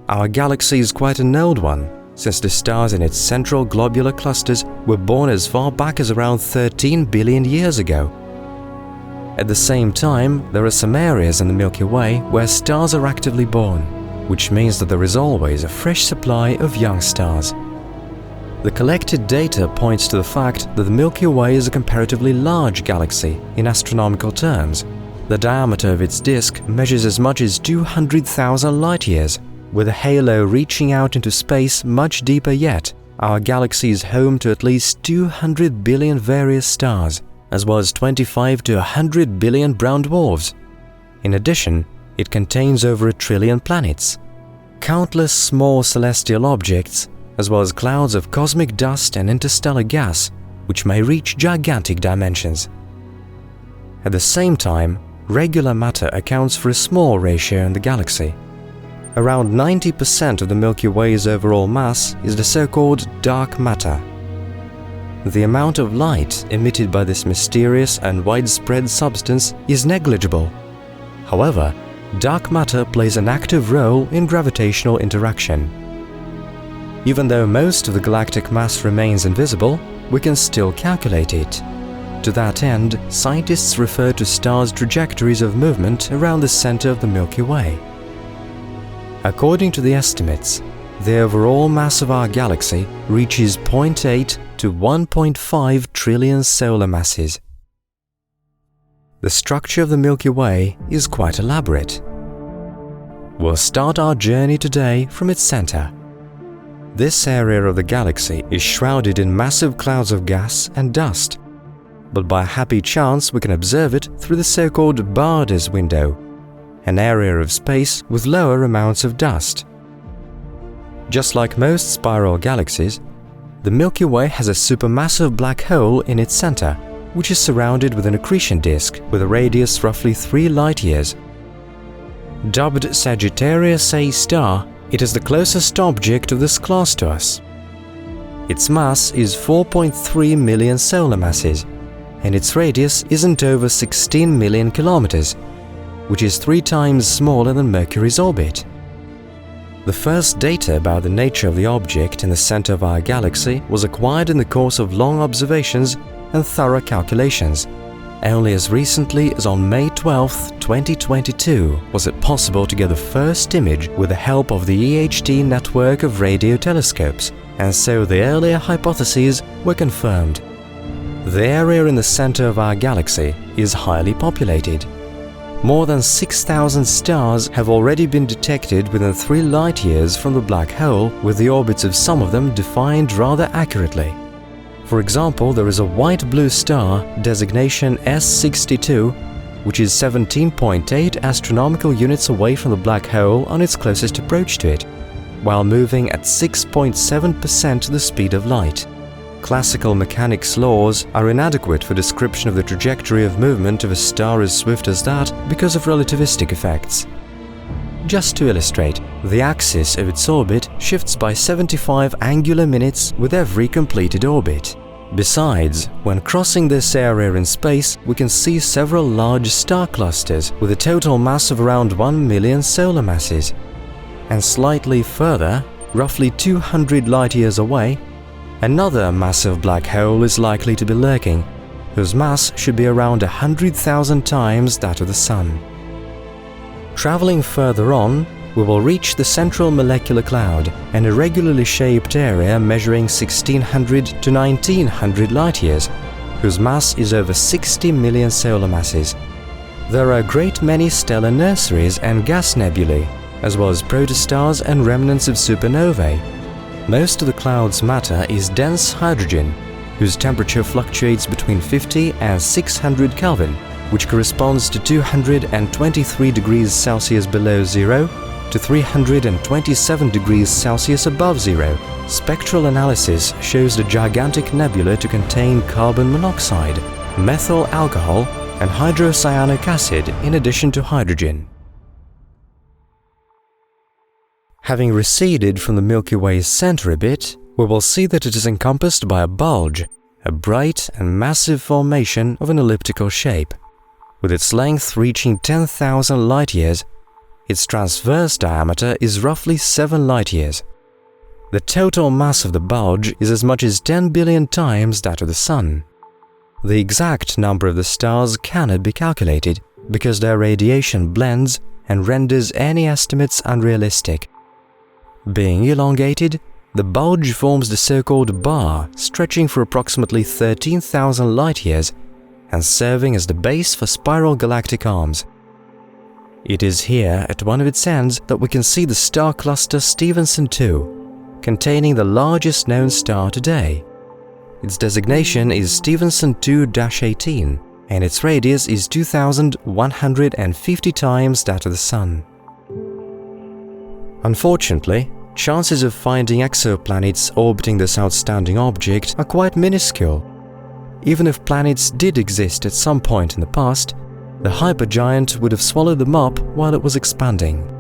Our galaxy is quite an old one, since the stars in its central globular clusters were born as far back as around 13 billion years ago. At the same time, there are some areas in the Milky Way where stars are actively born, which means that there is always a fresh supply of young stars. The collected data points to the fact that the Milky Way is a comparatively large galaxy in astronomical terms. The diameter of its disk measures as much as 200,000 light-years. With a halo reaching out into space much deeper yet, our galaxy is home to at least 200 billion various stars, as well as 25 to 100 billion brown dwarfs. In addition, it contains over 1 trillion planets, countless small celestial objects, as well as clouds of cosmic dust and interstellar gas, which may reach gigantic dimensions. At the same time, regular matter accounts for a small ratio in the galaxy. Around 90% of the Milky Way's overall mass is the so-called dark matter. The amount of light emitted by this mysterious and widespread substance is negligible. However, dark matter plays an active role in gravitational interaction. Even though most of the galactic mass remains invisible, we can still calculate it. To that end, scientists refer to stars' trajectories of movement around the center of the Milky Way. According to the estimates, the overall mass of our galaxy reaches 0.8 to 1.5 trillion solar masses. The structure of the Milky Way is quite elaborate. We'll start our journey today from its center. This area of the galaxy is shrouded in massive clouds of gas and dust, but by a happy chance we can observe it through the so-called Bardes window, an area of space with lower amounts of dust. Just like most spiral galaxies, the Milky Way has a supermassive black hole in its center, which is surrounded with an accretion disk with a radius roughly 3 light-years. Dubbed Sagittarius A star, It is the closest object of this class to us. Its mass is 4.3 million solar masses, and its radius isn't over 16 million kilometers, which is 3 times smaller than Mercury's orbit. The first data about the nature of the object in the center of our galaxy was acquired in the course of long observations and thorough calculations. Only as recently as on May 12, 2022 was it possible to get the first image with the help of the EHT network of radio telescopes, and so the earlier hypotheses were confirmed. The area in the center of our galaxy is highly populated. More than 6,000 stars have already been detected within 3 light-years from the black hole, with the orbits of some of them defined rather accurately. For example, there is a white-blue star, designation S62, which is 17.8 astronomical units away from the black hole on its closest approach to it, while moving at 6.7% the speed of light. Classical mechanics laws are inadequate for description of the trajectory of movement of a star as swift as that because of relativistic effects. Just to illustrate, the axis of its orbit shifts by 75 angular minutes with every completed orbit. Besides, when crossing this area in space, we can see several large star clusters with a total mass of around 1 million solar masses. And slightly further, roughly 200 light-years away, another massive black hole is likely to be lurking, whose mass should be around 100,000 times that of the Sun. Traveling further on, we will reach the central molecular cloud, an irregularly shaped area measuring 1600 to 1900 light-years, whose mass is over 60 million solar masses. There are a great many stellar nurseries and gas nebulae, as well as protostars and remnants of supernovae. Most of the cloud's matter is dense hydrogen, whose temperature fluctuates between 50 and 600 Kelvin, which corresponds to 223 degrees Celsius below zero to 327 degrees Celsius above zero. Spectral analysis shows the gigantic nebula to contain carbon monoxide, methyl alcohol, and hydrocyanic acid in addition to hydrogen. Having receded from the Milky Way's center a bit, we will see that it is encompassed by a bulge, a bright and massive formation of an elliptical shape. With its length reaching 10,000 light-years, its transverse diameter is roughly 7 light-years. The total mass of the bulge is as much as 10 billion times that of the Sun. The exact number of the stars cannot be calculated because their radiation blends and renders any estimates unrealistic. Being elongated, the bulge forms the so-called bar stretching for approximately 13,000 light-years and serving as the base for spiral galactic arms. It is here, at one of its ends, that we can see the star cluster Stephenson II, containing the largest known star today. Its designation is Stephenson II-18, and its radius is 2,150 times that of the Sun. Unfortunately, chances of finding exoplanets orbiting this outstanding object are quite minuscule. Even if planets did exist at some point in the past, the hypergiant would have swallowed them up while it was expanding.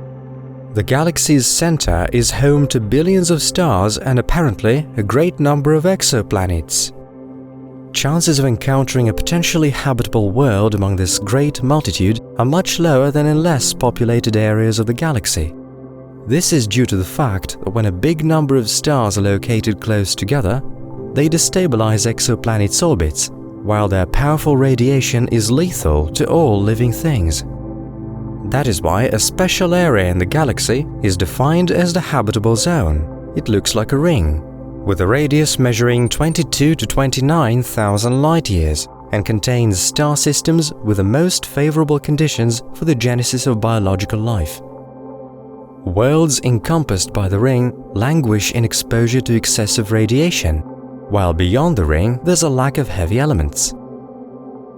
The galaxy's center is home to billions of stars and apparently a great number of exoplanets. Chances of encountering a potentially habitable world among this great multitude are much lower than in less populated areas of the galaxy. This is due to the fact that when a big number of stars are located close together, they destabilize exoplanets' orbits, while their powerful radiation is lethal to all living things. That is why a special area in the galaxy is defined as the habitable zone. It looks like a ring, with a radius measuring 22 to 29,000 light-years, and contains star systems with the most favorable conditions for the genesis of biological life. Worlds encompassed by the ring languish in exposure to excessive radiation, while beyond the ring there's a lack of heavy elements.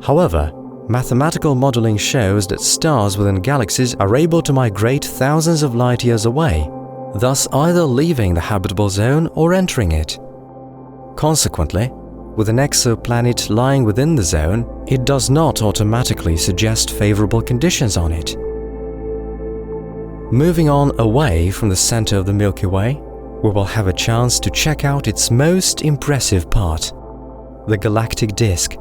However, mathematical modeling shows that stars within galaxies are able to migrate thousands of light-years away, thus either leaving the habitable zone or entering it. Consequently, with an exoplanet lying within the zone, it does not automatically suggest favorable conditions on it. Moving on away from the center of the Milky Way, we will have a chance to check out its most impressive part, the galactic disk.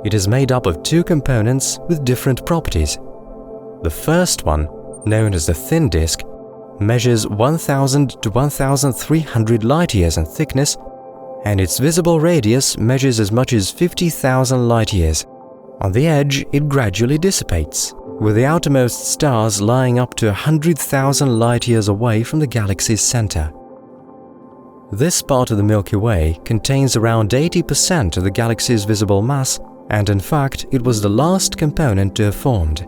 It is made up of two components with different properties. The first one, known as the thin disk, measures 1,000 to 1,300 light-years in thickness, and its visible radius measures as much as 50,000 light-years. On the edge, it gradually dissipates, with the outermost stars lying up to 100,000 light-years away from the galaxy's center. This part of the Milky Way contains around 80% of the galaxy's visible mass, and in fact, it was the last component to have formed.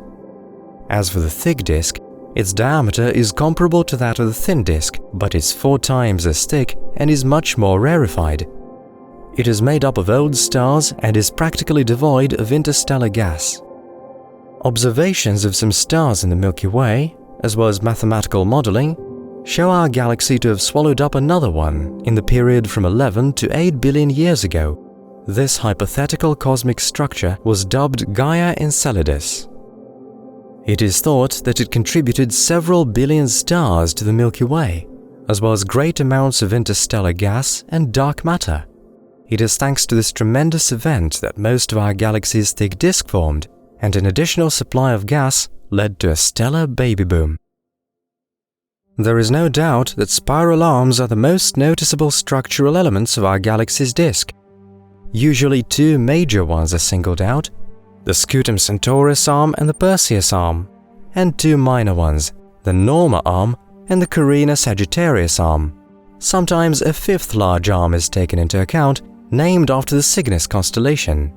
As for the thick disk, its diameter is comparable to that of the thin disk, but it's 4 times as thick and is much more rarefied. It is made up of old stars and is practically devoid of interstellar gas. Observations of some stars in the Milky Way, as well as mathematical modeling, show our galaxy to have swallowed up another one in the period from 11 to 8 billion years ago. This hypothetical cosmic structure was dubbed Gaia Enceladus. It is thought that it contributed several billion stars to the Milky Way, as well as great amounts of interstellar gas and dark matter. It is thanks to this tremendous event that most of our galaxy's thick disk formed, and an additional supply of gas led to a stellar baby boom. There is no doubt that spiral arms are the most noticeable structural elements of our galaxy's disk. Usually 2 major ones are singled out, the Scutum Centauris arm and the Perseus arm, and 2 minor ones, the Norma arm and the Carina Sagittarius arm. Sometimes a 5th large arm is taken into account, named after the Cygnus constellation.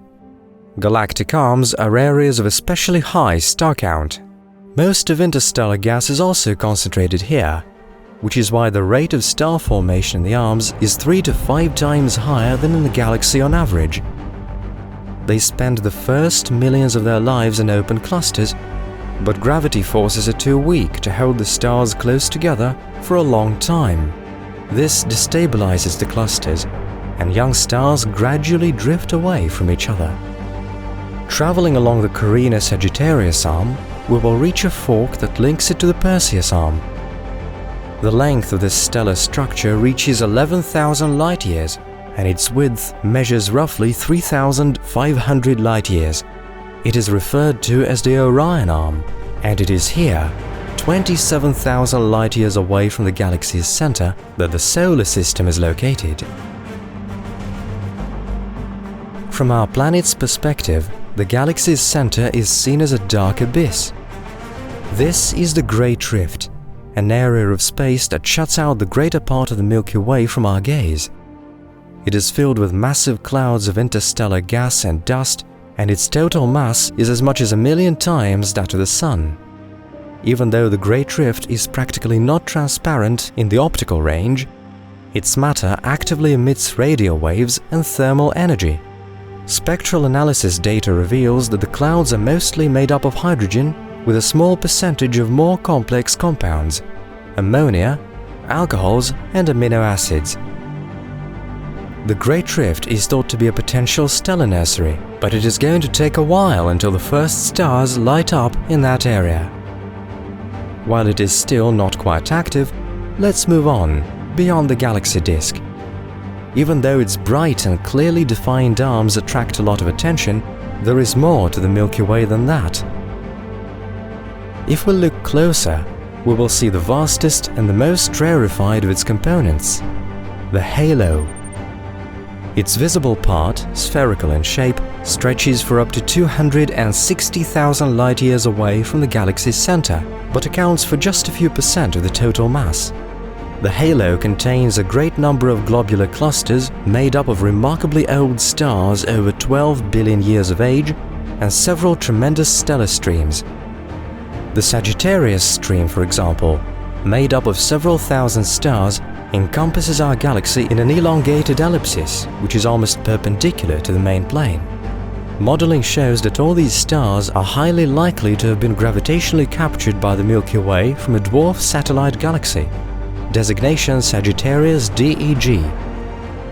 Galactic arms are areas of especially high star count. Most of interstellar gas is also concentrated here, which is why the rate of star formation in the arms is 3 to 5 times higher than in the galaxy on average. They spend the first millions of their lives in open clusters, but gravity forces are too weak to hold the stars close together for a long time. This destabilizes the clusters, and young stars gradually drift away from each other. Traveling along the Carina Sagittarius arm, we will reach a fork that links it to the Perseus arm. The length of this stellar structure reaches 11,000 light-years, and its width measures roughly 3,500 light-years. It is referred to as the Orion arm, and it is here, 27,000 light-years away from the galaxy's center, that the solar system is located. From our planet's perspective, the galaxy's center is seen as a dark abyss. This is the Great Rift, an area of space that shuts out the greater part of the Milky Way from our gaze. It is filled with massive clouds of interstellar gas and dust, and its total mass is as much as 1,000,000 times that of the Sun. Even though the Great Rift is practically not transparent in the optical range, its matter actively emits radio waves and thermal energy. Spectral analysis data reveals that the clouds are mostly made up of hydrogen with a small percentage of more complex compounds, ammonia, alcohols, and amino acids. The Great Rift is thought to be a potential stellar nursery, but it is going to take a while until the first stars light up in that area. While it is still not quite active, let's move on, beyond the galaxy disk. Even though its bright and clearly defined arms attract a lot of attention, there is more to the Milky Way than that. If we look closer, we will see the vastest and the most rarefied of its components, the halo. Its visible part, spherical in shape, stretches for up to 260,000 light-years away from the galaxy's center, but accounts for just a few % of the total mass. The halo contains a great number of globular clusters made up of remarkably old stars over 12 billion years of age and several tremendous stellar streams. The Sagittarius stream, for example, made up of several thousand stars, encompasses our galaxy in an elongated ellipsis, which is almost perpendicular to the main plane. Modeling shows that all these stars are highly likely to have been gravitationally captured by the Milky Way from a dwarf satellite galaxy, designation Sagittarius DEG.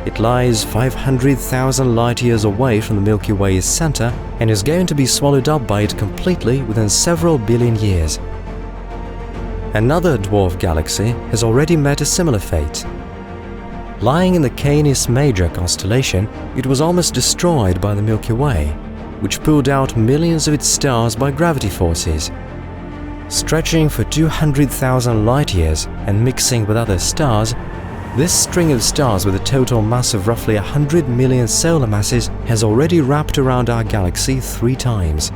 It lies 500,000 light-years away from the Milky Way's center and is going to be swallowed up by it completely within several billion years. Another dwarf galaxy has already met a similar fate. Lying in the Canis Major constellation, it was almost destroyed by the Milky Way, which pulled out millions of its stars by gravity forces. Stretching for 200,000 light-years and mixing with other stars, this string of stars with a total mass of roughly 100 million solar masses has already wrapped around our galaxy 3 times.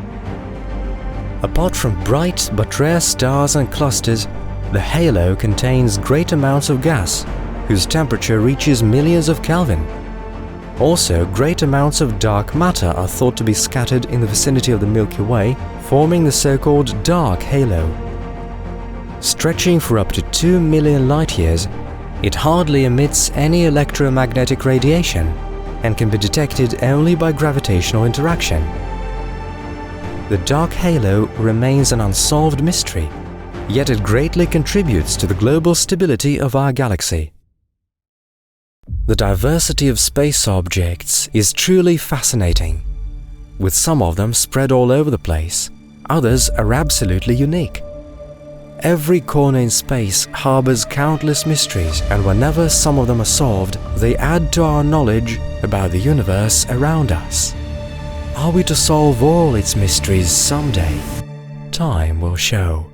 Apart from bright but rare stars and clusters, the halo contains great amounts of gas, whose temperature reaches millions of Kelvin. Also, great amounts of dark matter are thought to be scattered in the vicinity of the Milky Way, forming the so-called dark halo. Stretching for up to 2 million light-years, it hardly emits any electromagnetic radiation and can be detected only by gravitational interaction. The dark halo remains an unsolved mystery, yet it greatly contributes to the global stability of our galaxy. The diversity of space objects is truly fascinating, with some of them spread all over the place. Others are absolutely unique. Every corner in space harbors countless mysteries, and whenever some of them are solved, they add to our knowledge about the universe around us. Are we to solve all its mysteries someday? Time will show.